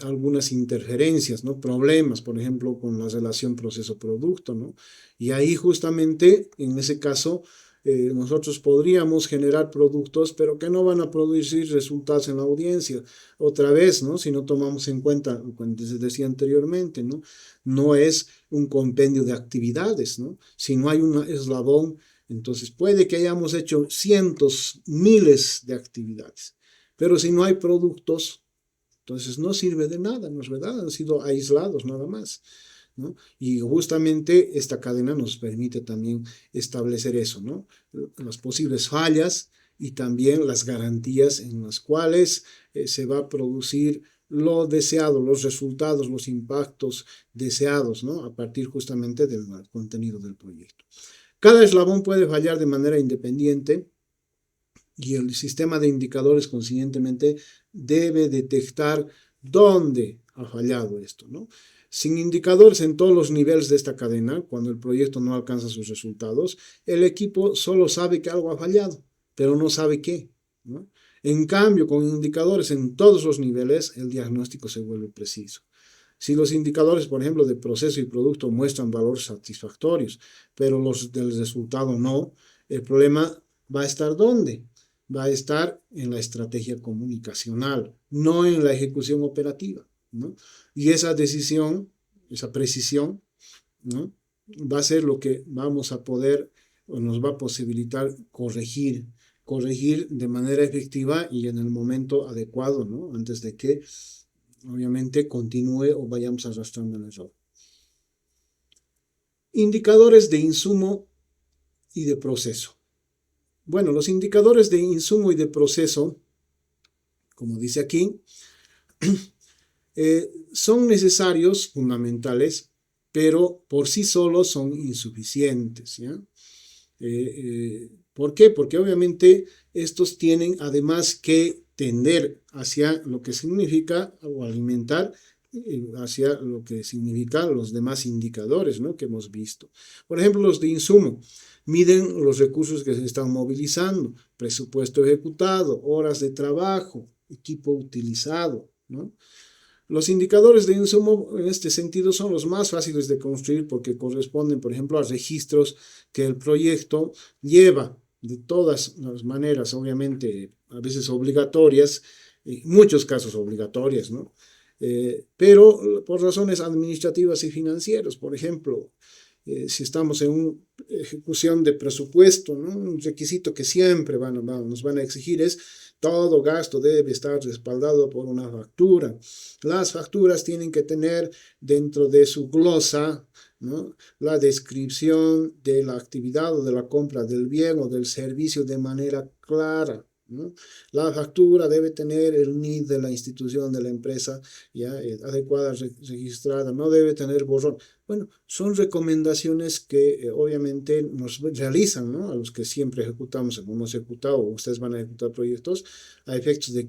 algunas interferencias, ¿no? Problemas, por ejemplo, con la relación proceso-producto, ¿no? Y ahí justamente, en ese caso, nosotros podríamos generar productos, pero que no van a producir resultados en la audiencia. Otra vez, ¿no? Si no tomamos en cuenta, como les decía anteriormente, ¿no? No es un compendio de actividades, ¿no? Si no hay un eslabón, entonces puede que hayamos hecho cientos, miles de actividades, pero si no hay productos, entonces no sirve de nada, ¿no es verdad? Han sido aislados nada más, ¿no? Y justamente esta cadena nos permite también establecer eso, ¿no? Las posibles fallas y también las garantías en las cuales se va a producir lo deseado, los resultados, los impactos deseados, ¿no? A partir justamente del contenido del proyecto. Cada eslabón puede fallar de manera independiente y el sistema de indicadores consiguientemente debe detectar dónde ha fallado esto, ¿no? Sin indicadores en todos los niveles de esta cadena, cuando el proyecto no alcanza sus resultados, el equipo solo sabe que algo ha fallado, pero no sabe qué, ¿no? En cambio, con indicadores en todos los niveles, el diagnóstico se vuelve preciso. Si los indicadores, por ejemplo, de proceso y producto muestran valores satisfactorios, pero los del resultado no, el problema va a estar ¿dónde? Va a estar en la estrategia comunicacional, no en la ejecución operativa, ¿no? Y esa decisión, esa precisión, ¿no? Va a ser lo que vamos a poder o nos va a posibilitar corregir de manera efectiva y en el momento adecuado, ¿no? Antes de que obviamente continúe o vayamos arrastrando el error. Indicadores de insumo y de proceso. Bueno, los indicadores de insumo y de proceso, como dice aquí, son necesarios, fundamentales, pero por sí solos son insuficientes, ¿ya? ¿Por qué? Porque obviamente estos tienen además que tender hacia lo que significa o alimentar hacia lo que significan los demás indicadores, ¿no?, que hemos visto. Por ejemplo, los de insumo miden los recursos que se están movilizando, presupuesto ejecutado, horas de trabajo, equipo utilizado, ¿no? Los indicadores de insumo en este sentido son los más fáciles de construir porque corresponden, por ejemplo, a registros que el proyecto lleva de todas las maneras, obviamente, a veces obligatorias, en muchos casos obligatorias, ¿no? Pero por razones administrativas y financieras, por ejemplo, si estamos en una ejecución de presupuesto, ¿no?, un requisito que siempre nos van a exigir es todo gasto debe estar respaldado por una factura. Las facturas tienen que tener dentro de su glosa, ¿no?, la descripción de la actividad o de la compra del bien o del servicio de manera clara, ¿no? La factura debe tener el NID de la institución de la empresa ya adecuada, registrada, no debe tener borrón. Bueno, son recomendaciones que obviamente nos realizan, ¿no?, a los que siempre ejecutamos, como hemos ejecutado, o ustedes van a ejecutar proyectos, a efectos de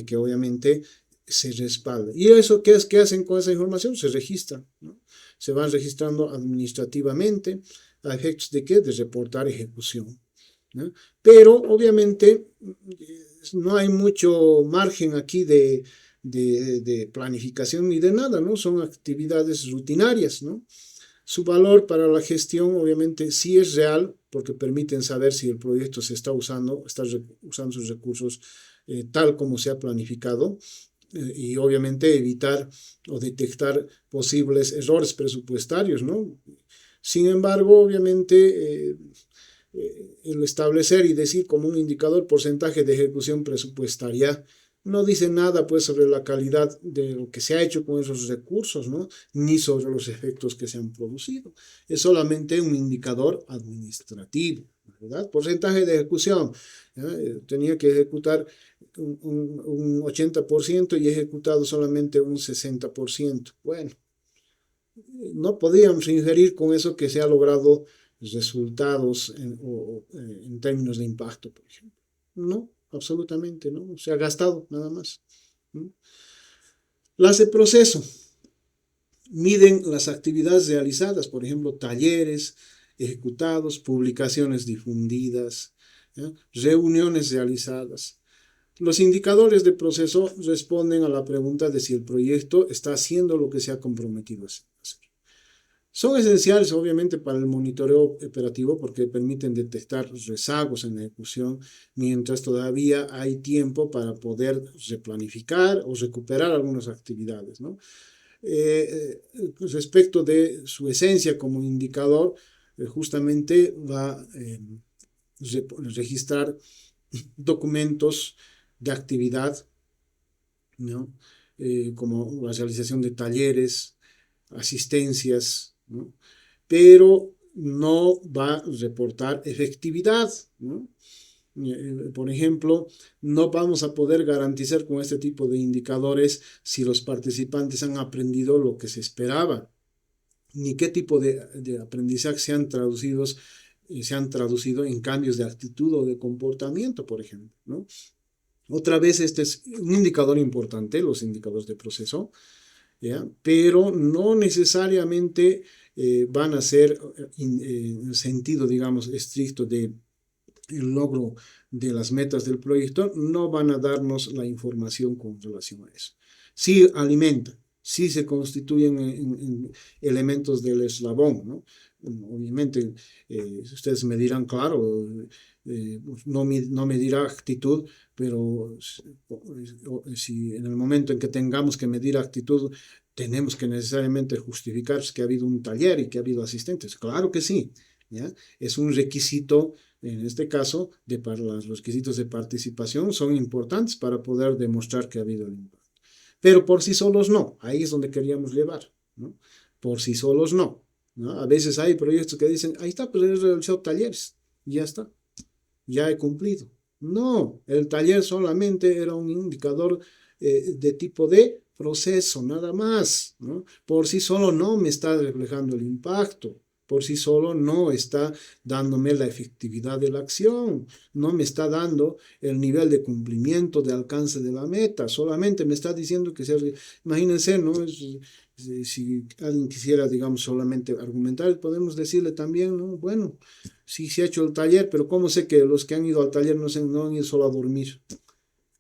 que obviamente se respalde. ¿Y eso qué hacen con esa información? Se registran, ¿no? Se van registrando administrativamente, a efectos de qué? De reportar ejecución, ¿no? Pero obviamente no hay mucho margen aquí de planificación ni de nada, ¿no? Son actividades rutinarias, ¿no? Su valor para la gestión obviamente sí es real porque permiten saber si el proyecto se está usando sus recursos tal como se ha planificado y obviamente evitar o detectar posibles errores presupuestarios, ¿no? Sin embargo, obviamente el establecer y decir como un indicador porcentaje de ejecución presupuestaria no dice nada pues sobre la calidad de lo que se ha hecho con esos recursos, ¿no?, ni sobre los efectos que se han producido. Es solamente un indicador administrativo, ¿verdad? Porcentaje de ejecución. Tenía que ejecutar un 80% y he ejecutado solamente un 60%. Bueno, no podíamos inferir con eso que se ha logrado resultados en términos de impacto, por ejemplo. No, absolutamente no. Se ha gastado nada más. ¿No? Las de proceso miden las actividades realizadas, por ejemplo, talleres ejecutados, publicaciones difundidas, ¿ya?, reuniones realizadas. Los indicadores de proceso responden a la pregunta de si el proyecto está haciendo lo que se ha comprometido a hacer. Son esenciales, obviamente, para el monitoreo operativo porque permiten detectar rezagos en la ejecución mientras todavía hay tiempo para poder replanificar o recuperar algunas actividades, ¿no? Respecto de su esencia como indicador, justamente va a registrar documentos de actividad, ¿no?, como la realización de talleres, asistencias, ¿no?, pero no va a reportar efectividad, ¿no? Por ejemplo, no vamos a poder garantizar con este tipo de indicadores si los participantes han aprendido lo que se esperaba, ni qué tipo de aprendizaje se han traducido en cambios de actitud o de comportamiento, por ejemplo, ¿no? Otra vez, este es un indicador importante, los indicadores de proceso, ¿ya?, pero no necesariamente van a ser en el sentido, digamos, estricto de el logro de las metas del proyecto, no van a darnos la información con relación a eso. Sí alimentan, sí se constituyen en elementos del eslabón, ¿no? Obviamente, ustedes me dirán, claro, no medirá actitud, pero si en el momento en que tengamos que medir actitud, tenemos que necesariamente justificar que ha habido un taller y que ha habido asistentes. Claro que sí, ¿ya? Es un requisito, en este caso, los requisitos de participación son importantes para poder demostrar que ha habido el impacto. Pero por sí solos no, ahí es donde queríamos llevar, ¿no? Por sí solos no, ¿no? A veces hay proyectos que dicen, ahí está, pues he realizado talleres, y ya está. ya he cumplido. No, el taller solamente era un indicador de tipo de proceso, nada más, ¿no? Por sí solo no me está reflejando el impacto, por sí solo no está dándome la efectividad de la acción, no me está dando el nivel de cumplimiento, de alcance de la meta, solamente me está diciendo que imagínense, ¿no? Si alguien quisiera, digamos, solamente argumentar, podemos decirle también, ¿no? Bueno, sí se ha hecho el taller, pero ¿cómo sé que los que han ido al taller no han ido solo a dormir?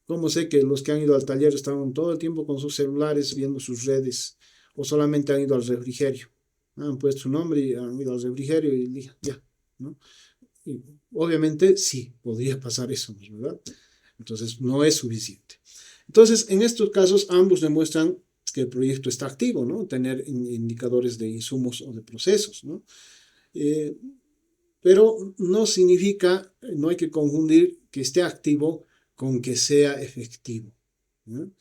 ¿Cómo sé que los que han ido al taller estaban todo el tiempo con sus celulares viendo sus redes o solamente han ido al refrigerio? Han puesto su nombre y han ido al refrigerio y ya, ¿no? Y obviamente sí, podría pasar eso, ¿verdad? Entonces no es suficiente. Entonces, en estos casos ambos demuestran que el proyecto está activo, ¿no? Tener indicadores de insumos o de procesos, ¿no? Eh, pero no significa, no hay que confundir que esté activo con que sea efectivo, ¿no?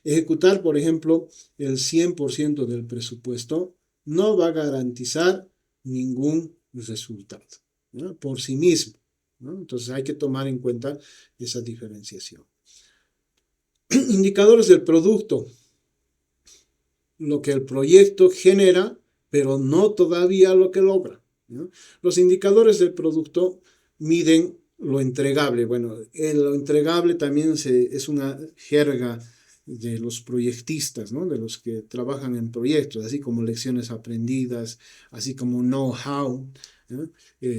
Ejecutar, por ejemplo, el 100% del presupuesto no va a garantizar ningún resultado, ¿no? Por sí mismo, ¿no? Entonces hay que tomar en cuenta esa diferenciación. Indicadores del producto, lo que el proyecto genera, pero no todavía lo que logra, ¿no? Los indicadores del producto miden lo entregable. Bueno, lo entregable también es una jerga de los proyectistas, ¿no? De los que trabajan en proyectos, así como lecciones aprendidas, así como know-how, ¿no?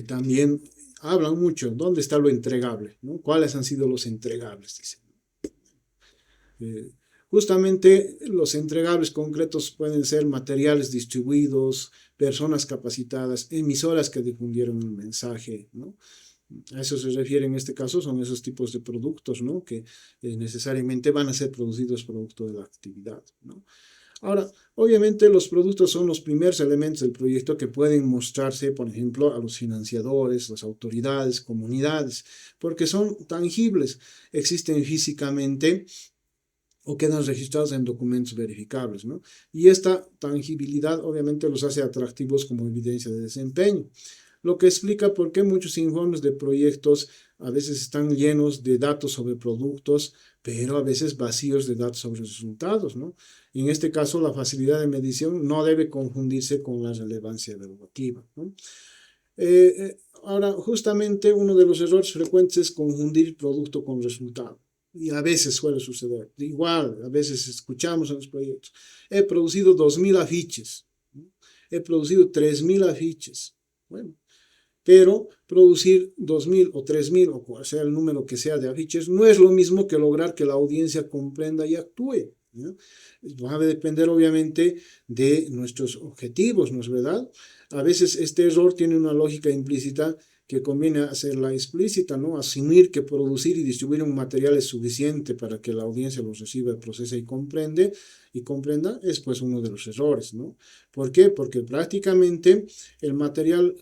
También hablan mucho, ¿dónde está lo entregable? ¿No? ¿Cuáles han sido los entregables? Dicen. Justamente los entregables concretos pueden ser materiales distribuidos, personas capacitadas, emisoras que difundieron el mensaje, ¿no? A eso se refiere en este caso, son esos tipos de productos, ¿no? Que necesariamente van a ser producidos producto de la actividad, ¿no? Ahora, obviamente los productos son los primeros elementos del proyecto que pueden mostrarse, por ejemplo, a los financiadores, las autoridades, comunidades, porque son tangibles, existen físicamente o quedan registrados en documentos verificables, ¿no? Y esta tangibilidad obviamente los hace atractivos como evidencia de desempeño, lo que explica por qué muchos informes de proyectos a veces están llenos de datos sobre productos, pero a veces vacíos de datos sobre resultados, ¿no? Y en este caso, la facilidad de medición no debe confundirse con la relevancia evaluativa, ¿no? Ahora, justamente uno de los errores frecuentes es confundir producto con resultado. Y a veces suele suceder. Igual, a veces escuchamos en los proyectos. He producido 2000 afiches. He producido 3000 afiches. Bueno, pero producir 2000 o 3000 o cual sea el número que sea de afiches no es lo mismo que lograr que la audiencia comprenda y actúe, ¿no? Va a depender obviamente de nuestros objetivos, ¿no es verdad? A veces este error tiene una lógica implícita que conviene hacerla explícita, ¿no? Asumir que producir y distribuir un material es suficiente para que la audiencia lo reciba, procese y comprenda es pues uno de los errores, ¿no? ¿Por qué? Porque prácticamente el material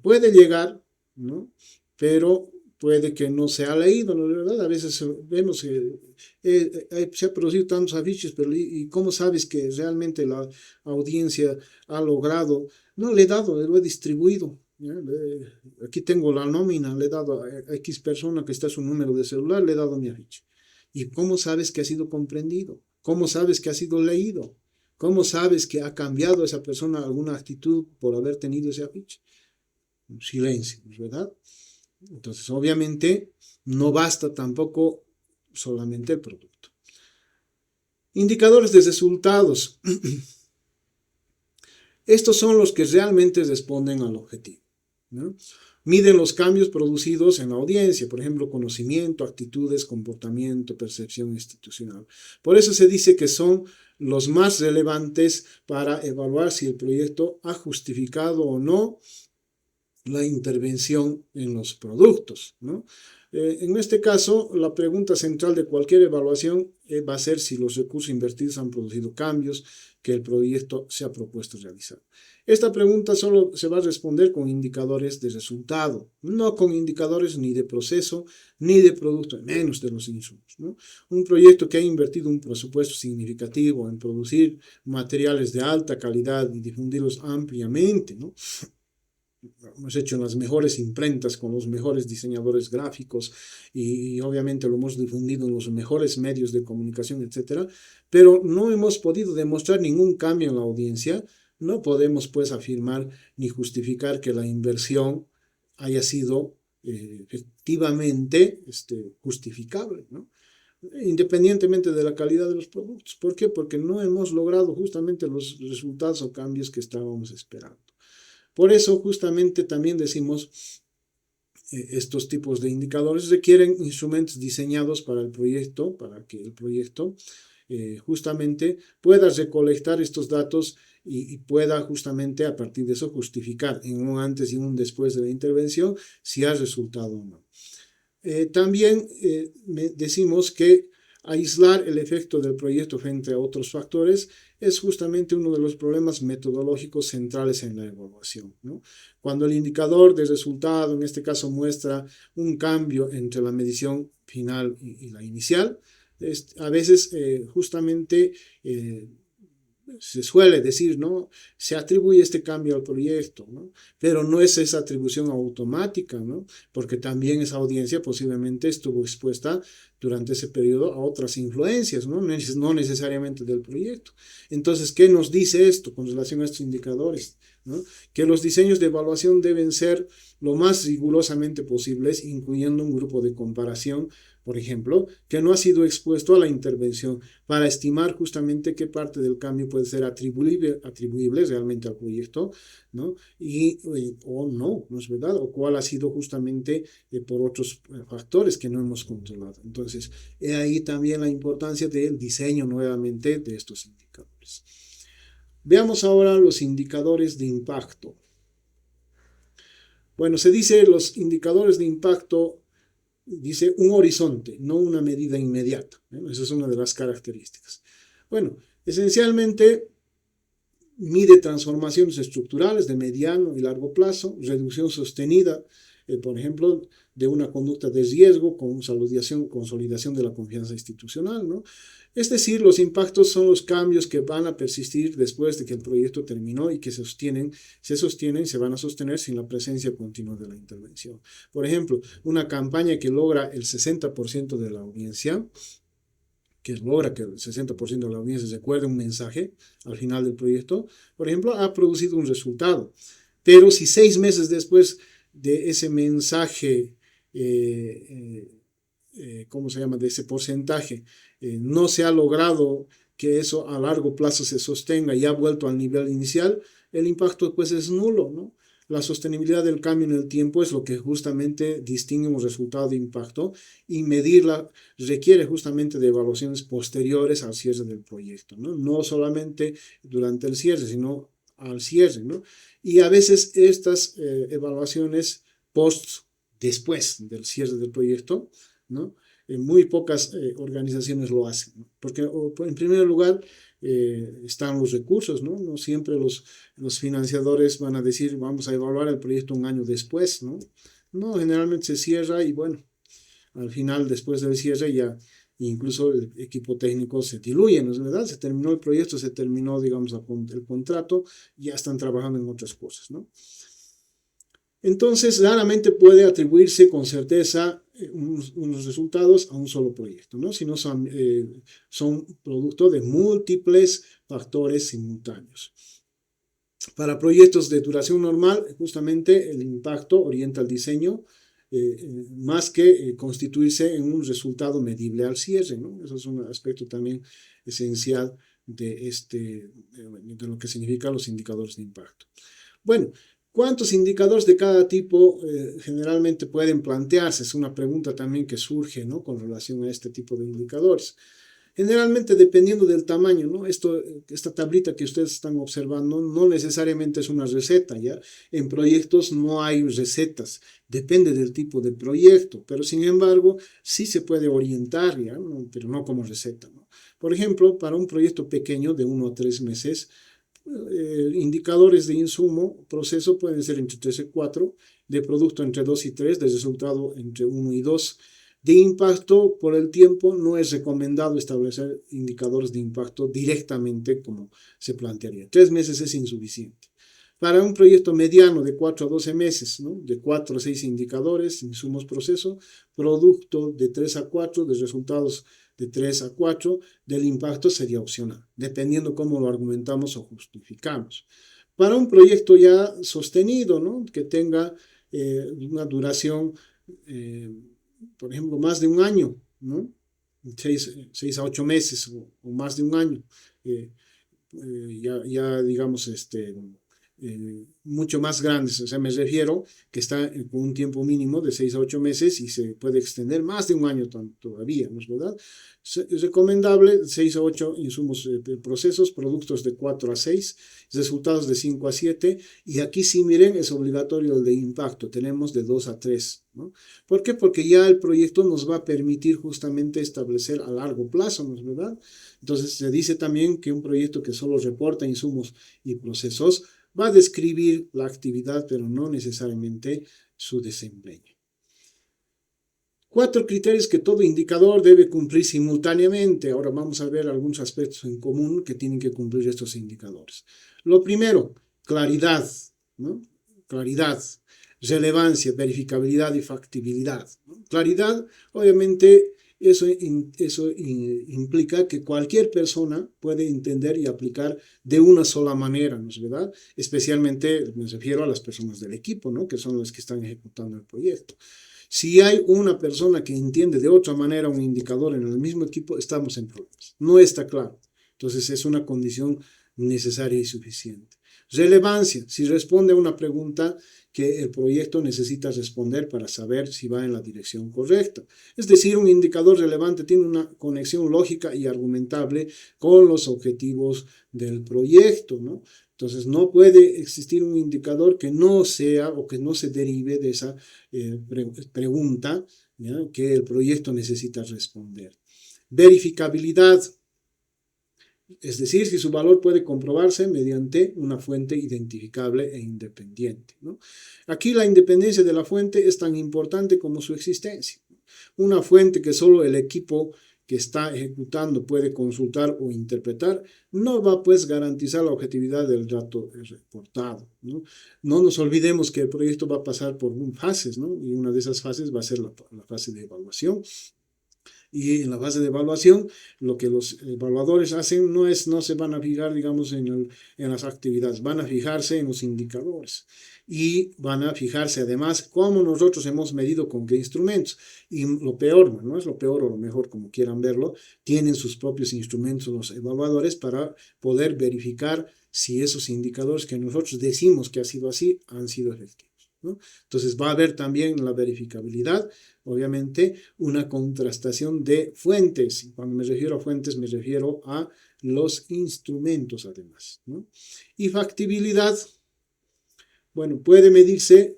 puede llegar, ¿no? Pero puede que no se ha leído, ¿no? ¿Verdad? A veces vemos que se ha producido tantos afiches, pero ¿y cómo sabes que realmente la audiencia ha logrado? No, le he dado, lo he distribuido. Aquí tengo la nómina, le he dado a X persona que está su número de celular, le he dado mi afiche. ¿Y cómo sabes que ha sido comprendido? ¿Cómo sabes que ha sido leído? ¿Cómo sabes que ha cambiado esa persona alguna actitud por haber tenido ese afiche? Silencio, ¿verdad? Entonces, obviamente, no basta tampoco solamente el producto. Indicadores de resultados. Estos son los que realmente responden al objetivo, ¿no? Miden los cambios producidos en la audiencia, por ejemplo, conocimiento, actitudes, comportamiento, percepción institucional. Por eso se dice que son los más relevantes para evaluar si el proyecto ha justificado o no la intervención en los productos, ¿no? En este caso, la pregunta central de cualquier evaluación va a ser si los recursos invertidos han producido cambios que el proyecto se ha propuesto realizar. Esta pregunta solo se va a responder con indicadores de resultado, no con indicadores ni de proceso ni de producto, menos de los insumos, ¿no? Un proyecto que ha invertido un presupuesto significativo en producir materiales de alta calidad y difundirlos ampliamente, ¿no? hemos hecho en las mejores imprentas con los mejores diseñadores gráficos y obviamente lo hemos difundido en los mejores medios de comunicación, etcétera, pero no hemos podido demostrar ningún cambio en la audiencia. No podemos pues afirmar ni justificar que la inversión haya sido efectivamente justificable, ¿no? Independientemente de la calidad de los productos. ¿Por qué? Porque no hemos logrado justamente los resultados o cambios que estábamos esperando. Por eso justamente también decimos estos tipos de indicadores requieren instrumentos diseñados para el proyecto, para que el proyecto justamente pueda recolectar estos datos y pueda justamente a partir de eso justificar en un antes y un después de la intervención si ha resultado o no. También decimos que aislar el efecto del proyecto frente a otros factores es justamente uno de los problemas metodológicos centrales en la evaluación, ¿no? Cuando el indicador de resultado, en este caso, muestra un cambio entre la medición final y la inicial, a veces justamente se suele decir, ¿no? Se atribuye este cambio al proyecto, ¿no? Pero no es esa atribución automática, ¿no? Porque también esa audiencia posiblemente estuvo expuesta durante ese periodo a otras influencias, ¿no? No necesariamente del proyecto. Entonces, ¿qué nos dice esto con relación a estos indicadores? ¿No? Que los diseños de evaluación deben ser lo más rigurosamente posibles, incluyendo un grupo de comparación, por ejemplo, que no ha sido expuesto a la intervención, para estimar justamente qué parte del cambio puede ser atribuible realmente al proyecto, ¿no? O no, ¿no es verdad? O cuál ha sido justamente por otros factores que no hemos controlado. Entonces, ahí también la importancia del diseño nuevamente de estos indicadores. Veamos ahora los indicadores de impacto. Bueno, se dice los indicadores de impacto, dice un horizonte, no una medida inmediata. Esa es una de las características. Bueno, esencialmente mide transformaciones estructurales de mediano y largo plazo, reducción sostenida, por ejemplo, de una conducta de riesgo, consolidación de la confianza institucional, ¿no? Es decir, los impactos son los cambios que van a persistir después de que el proyecto terminó y que se van a sostener sin la presencia continua de la intervención. Por ejemplo, una campaña que logra el 60% de la audiencia, que logra que el 60% de la audiencia recuerde un mensaje al final del proyecto, por ejemplo, ha producido un resultado. Pero si 6 meses después de ese mensaje, de ese porcentaje, no se ha logrado que eso a largo plazo se sostenga y ha vuelto al nivel inicial, el impacto pues es nulo, ¿no? La sostenibilidad del cambio en el tiempo es lo que justamente distingue un resultado de impacto y medirla requiere justamente de evaluaciones posteriores al cierre del proyecto, ¿no? No solamente durante el cierre, sino al cierre, ¿no? Y a veces estas evaluaciones después del cierre del proyecto, ¿no? Muy pocas organizaciones lo hacen, ¿no? Porque en primer lugar están los recursos, ¿no? No siempre los financiadores van a decir vamos a evaluar el proyecto un año después, ¿no? No, generalmente se cierra y bueno, al final después del cierre ya incluso el equipo técnico se diluye, ¿no es verdad? Se terminó el proyecto, se terminó, digamos, el contrato, ya están trabajando en otras cosas, ¿no? Entonces, raramente puede atribuirse con certeza unos resultados a un solo proyecto, ¿no? Sino son producto de múltiples factores simultáneos. Para proyectos de duración normal, justamente el impacto orienta el diseño más que constituirse en un resultado medible al cierre, ¿no? Eso es un aspecto también esencial de lo que significan los indicadores de impacto. Bueno, ¿cuántos indicadores de cada tipo generalmente pueden plantearse? Es una pregunta también que surge, ¿no? Con relación a este tipo de indicadores. Generalmente dependiendo del tamaño, ¿no? Esta tablita que ustedes están observando no necesariamente es una receta, ¿ya? En proyectos no hay recetas, depende del tipo de proyecto, pero sin embargo sí se puede orientar, ¿ya? No, pero no como receta, ¿no? Por ejemplo, para un proyecto pequeño de 1 a 3 meses, indicadores de insumo, proceso pueden ser entre 3 y 4, de producto entre 2 y 3, de resultado entre 1 y 2. De impacto, por el tiempo, no es recomendado establecer indicadores de impacto directamente como se plantearía. 3 meses es insuficiente. Para un proyecto mediano de 4 a 12 meses, ¿no? De 4 a 6 indicadores, insumos, proceso, producto de 3 a 4, de resultados de 3 a 4, del impacto sería opcional, dependiendo cómo lo argumentamos o justificamos. Para un proyecto ya sostenido, ¿no? Que tenga una duración, por ejemplo, más de un año, ¿no? 6 a 8 meses o más de un año. Ya digamos, mucho más grandes. O sea, me refiero que está con un tiempo mínimo de 6 a 8 meses y se puede extender más de un año todavía, ¿no es verdad? Es recomendable 6 a 8 insumos, procesos, productos de 4 a 6, resultados de 5 a 7, y aquí sí, miren, es obligatorio el de impacto, tenemos de 2 a 3, ¿no? ¿Por qué? Porque ya el proyecto nos va a permitir justamente establecer a largo plazo, ¿no es verdad? Entonces se dice también que un proyecto que solo reporta insumos y procesos va a describir la actividad, pero no necesariamente su desempeño. 4 criterios que todo indicador debe cumplir simultáneamente. Ahora vamos a ver algunos aspectos en común que tienen que cumplir estos indicadores. Lo primero, claridad, ¿no? Claridad, relevancia, verificabilidad y factibilidad, ¿no? Claridad, obviamente, eso implica que cualquier persona puede entender y aplicar de una sola manera, ¿no es verdad? Especialmente me refiero a las personas del equipo, ¿no? Que son las que están ejecutando el proyecto. Si hay una persona que entiende de otra manera un indicador en el mismo equipo, estamos en problemas. No está claro. Entonces es una condición necesaria y suficiente. Relevancia, si responde a una pregunta que el proyecto necesita responder para saber si va en la dirección correcta. Es decir, un indicador relevante tiene una conexión lógica y argumentable con los objetivos del proyecto, ¿no? Entonces, no puede existir un indicador que no sea o que no se derive de esa pregunta, ¿ya?, que el proyecto necesita responder. Verificabilidad, es decir, si su valor puede comprobarse mediante una fuente identificable e independiente, ¿no? Aquí la independencia de la fuente es tan importante como su existencia. Una fuente que solo el equipo que está ejecutando puede consultar o interpretar, no va pues garantizar la objetividad del dato reportado, ¿no? No nos olvidemos que el proyecto va a pasar por fases, ¿no? Y una de esas fases va a ser la fase de evaluación. Y en la fase de evaluación, lo que los evaluadores hacen no se van a fijar, digamos, en las actividades, van a fijarse en los indicadores y van a fijarse además cómo nosotros hemos medido con qué instrumentos. Y lo peor, no es lo peor o lo mejor, como quieran verlo, tienen sus propios instrumentos los evaluadores para poder verificar si esos indicadores que nosotros decimos que ha sido así han sido efectivos, ¿no? Entonces va a haber también la verificabilidad, obviamente, una contrastación de fuentes. Cuando me refiero a fuentes, me refiero a los instrumentos además, ¿no? Y factibilidad, bueno, puede medirse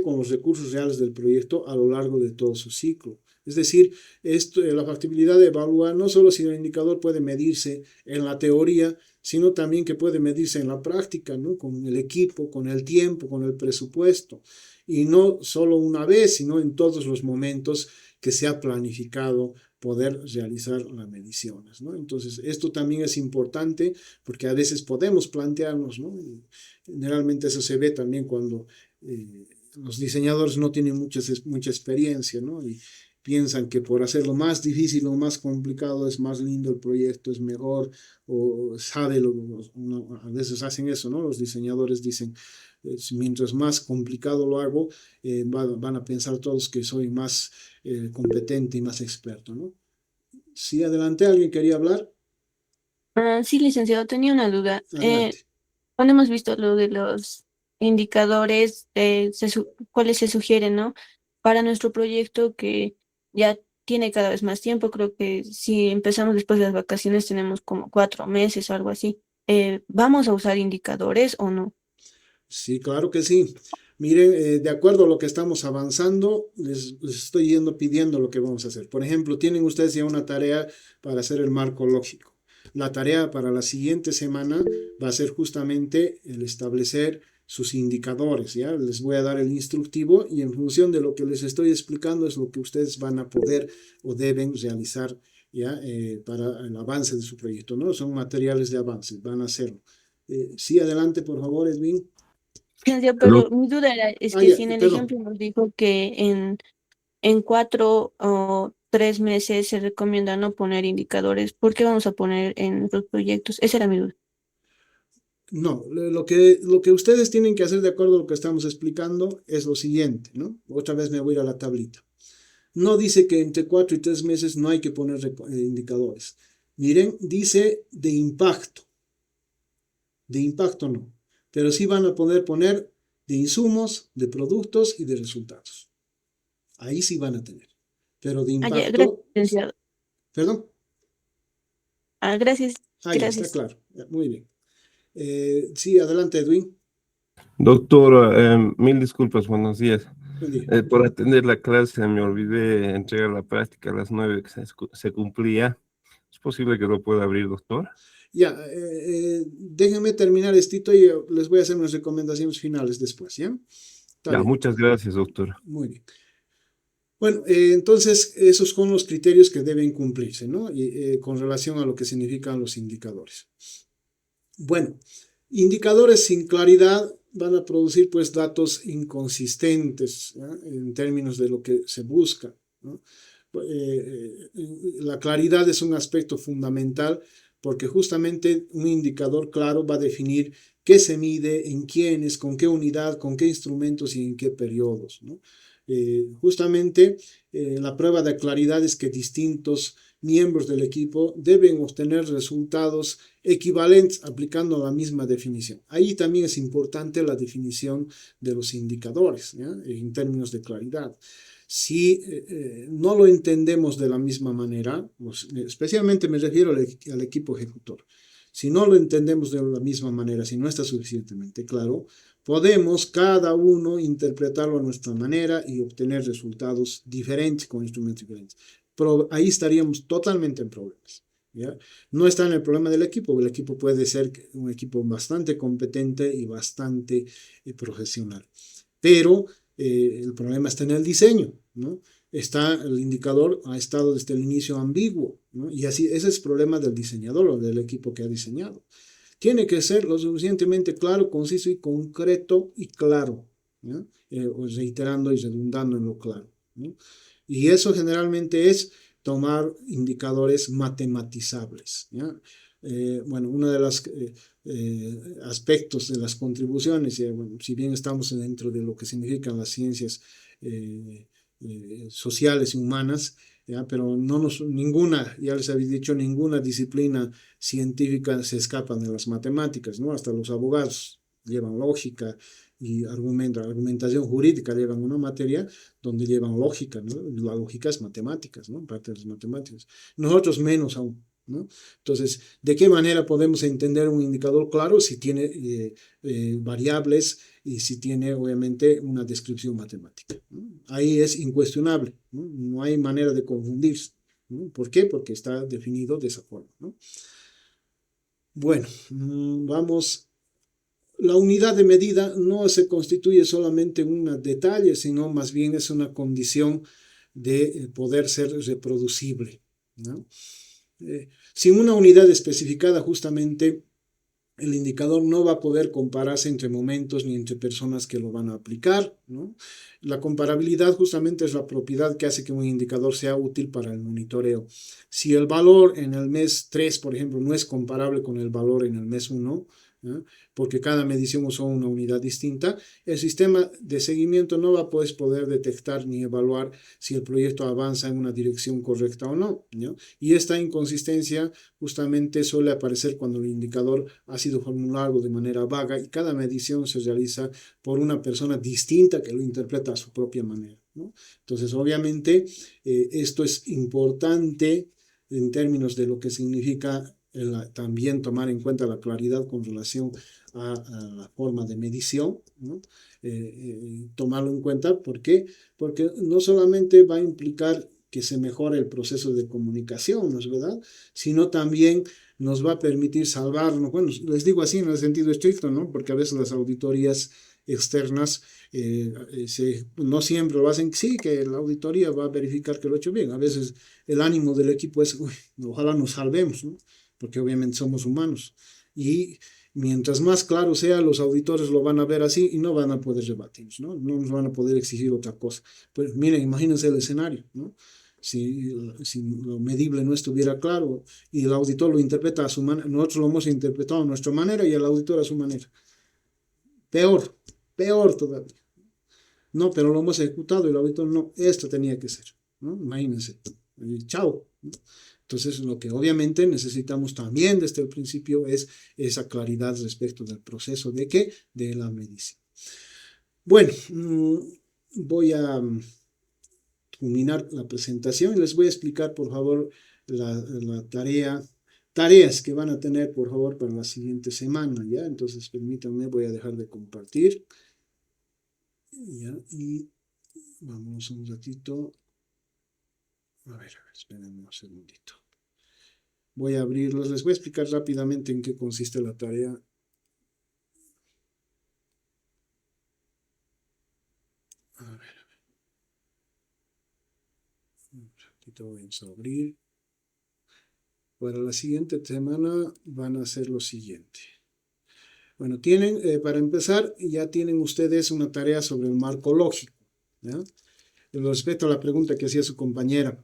con los recursos reales del proyecto a lo largo de todo su ciclo. Es decir, la factibilidad evalúa no solo si el indicador puede medirse en la teoría, sino también que puede medirse en la práctica, ¿no? Con el equipo, con el tiempo, con el presupuesto. Y no solo una vez, sino en todos los momentos que se ha planificado poder realizar las mediciones, ¿no? Entonces, esto también es importante porque a veces podemos plantearnos, ¿no? Generalmente eso se ve también cuando los diseñadores no tienen mucha experiencia, ¿no? Y piensan que por hacerlo más difícil o más complicado es más lindo el proyecto, es mejor, o a veces hacen eso, ¿no? Los diseñadores dicen, mientras más complicado lo hago, van a pensar todos que soy más competente y más experto, ¿no? Sí, adelante, ¿alguien quería hablar? Sí, licenciado, tenía una duda. Adelante. Cuando hemos visto lo de los indicadores, cuáles se sugieren, ¿no? Para nuestro proyecto que ya tiene cada vez más tiempo, creo que si empezamos después de las vacaciones tenemos como 4 meses o algo así. ¿Vamos a usar indicadores o no? Sí, claro que sí. Miren, de acuerdo a lo que estamos avanzando, les estoy pidiendo lo que vamos a hacer. Por ejemplo, tienen ustedes ya una tarea para hacer el marco lógico. La tarea para la siguiente semana va a ser justamente el establecer sus indicadores, ¿ya? Les voy a dar el instructivo y en función de lo que les estoy explicando es lo que ustedes van a poder o deben realizar, ¿ya? Para el avance de su proyecto, ¿no? Son materiales de avance, van a hacerlo. Sí, adelante, por favor, Edwin. Ya, Aló. pero mi duda era, es Ah, que ya, si en el perdón. ejemplo nos dijo que en 4 o 3 meses se recomienda no poner indicadores, ¿por qué vamos a poner en los proyectos? Esa era mi duda. No, lo que ustedes tienen que hacer de acuerdo a lo que estamos explicando es lo siguiente, ¿no? Otra vez me voy a ir a la tablita. No dice que entre 4 y 3 meses no hay que poner indicadores. Miren, dice de impacto no, pero sí van a poder poner de insumos, de productos y de resultados. Ahí sí van a tener. Pero de Ah, ya, gracias, impacto, licenciado. perdón, Ah, gracias, ya está gracias. claro. Ya, muy bien. Sí, adelante, Edwin. Doctor, mil disculpas, buenos días. Buen día. Por atender la clase me olvidé entregar la práctica a las 9 que se cumplía. ¿Es posible que lo pueda abrir, doctor? Ya, déjenme terminar estito y les voy a hacer unas recomendaciones finales después, ¿ya? Está Ya, bien, muchas gracias, doctor. muy bien. Bueno, entonces esos son los criterios que deben cumplirse, ¿no? Y, con relación a lo que significan los indicadores. Bueno, indicadores sin claridad van a producir pues datos inconsistentes, ¿ya? En términos de lo que se busca, ¿no? La claridad es un aspecto fundamental porque justamente un indicador claro va a definir qué se mide, en quiénes, con qué unidad, con qué instrumentos y en qué periodos, ¿no? Justamente la prueba de claridad es que distintos miembros del equipo deben obtener resultados equivalentes aplicando la misma definición. Ahí también es importante la definición de los indicadores, ¿ya? En términos de claridad. Si no lo entendemos de la misma manera, especialmente me refiero al equipo ejecutor, si no lo entendemos de la misma manera, si no está suficientemente claro, podemos cada uno interpretarlo a nuestra manera y obtener resultados diferentes con instrumentos diferentes. Pero ahí estaríamos totalmente en problemas, ¿ya? No está en el problema del equipo. El equipo puede ser un equipo bastante competente y bastante profesional. Pero el problema está en el diseño, ¿no? El indicador ha estado desde el inicio ambiguo, ¿no? Y así, ese es el problema del diseñador o del equipo que ha diseñado. Tiene que ser lo suficientemente claro, conciso y concreto y claro, ¿no? Reiterando y redundando en lo claro, ¿no? Y eso generalmente es tomar indicadores matematizables, ¿ya? Bueno, uno de los aspectos de las contribuciones, bueno, si bien estamos dentro de lo que significan las ciencias sociales y humanas, ¿ya? Pero ninguna, ya les habéis dicho, ninguna disciplina científica se escapa de las matemáticas, ¿no? Hasta los abogados llevan lógica y argumentación jurídica llevan una materia donde llevan lógica, ¿no? La lógica es matemáticas, ¿no? Parte de las matemáticas. Nosotros menos aún, ¿no? Entonces, ¿de qué manera podemos entender un indicador claro si tiene variables y si tiene, obviamente, una descripción matemática, ¿no? Ahí es incuestionable, ¿no? No hay manera de confundirse, ¿no? ¿Por qué? Porque está definido de esa forma, ¿no? Bueno, vamos. La unidad de medida no se constituye solamente un detalle, sino más bien es una condición de poder ser reproducible, ¿no? Sin una unidad especificada, justamente el indicador no va a poder compararse entre momentos ni entre personas que lo van a aplicar, ¿no? La comparabilidad justamente es la propiedad que hace que un indicador sea útil para el monitoreo. Si el valor en el mes 3, por ejemplo, no es comparable con el valor en el mes 1, ¿no? Porque cada medición usó una unidad distinta, el sistema de seguimiento no va a poder detectar ni evaluar si el proyecto avanza en una dirección correcta o no, ¿no? Y esta inconsistencia justamente suele aparecer cuando el indicador ha sido formulado de manera vaga y cada medición se realiza por una persona distinta que lo interpreta a su propia manera, ¿no? Entonces, obviamente, esto es importante en términos de lo que significa también tomar en cuenta la claridad con relación a la forma de medición, ¿no? Tomarlo en cuenta, ¿por qué? Porque no solamente va a implicar que se mejore el proceso de comunicación, ¿no es verdad? Sino también nos va a permitir salvarnos, bueno, les digo así en el sentido estricto, ¿no? Porque a veces las auditorías externas no siempre lo hacen, sí, que la auditoría va a verificar que lo he hecho bien, a veces el ánimo del equipo es, uy, ojalá nos salvemos, ¿no? Porque obviamente somos humanos. Y Mientras más claro sea, los auditores lo van a ver así y no van a poder rebatirnos, ¿no? No nos van a poder exigir otra cosa. Pues miren, imagínense el escenario, ¿no? Si lo medible no estuviera claro y el auditor lo interpreta a su manera, nosotros lo hemos interpretado a nuestra manera y el auditor a su manera. Peor, peor todavía. No, pero lo hemos ejecutado y el auditor no, esto tenía que ser, ¿no? Imagínense. Y chao, ¿no? Entonces, lo que obviamente necesitamos también desde el principio es esa claridad respecto del proceso de qué, de la medición. Bueno, voy a culminar la presentación y les voy a explicar, por favor, la tareas que van a tener, por favor, para la siguiente semana, ¿ya? Entonces, permítanme, voy a dejar de compartir, ¿ya? Y vamos un ratito. A ver, espérenme un segundito. Voy a abrirlos, les voy a explicar rápidamente en qué consiste la tarea. A ver. Un ratito voy a abrir. Para la siguiente semana van a hacer lo siguiente. Bueno, tienen, para empezar, ya tienen ustedes una tarea sobre el marco lógico, ¿ya? Respecto a la pregunta que hacía su compañera.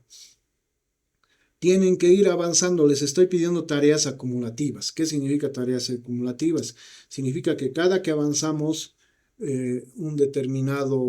Tienen que ir avanzando, les estoy pidiendo tareas acumulativas. ¿Qué significa tareas acumulativas? Significa que cada que avanzamos un determinado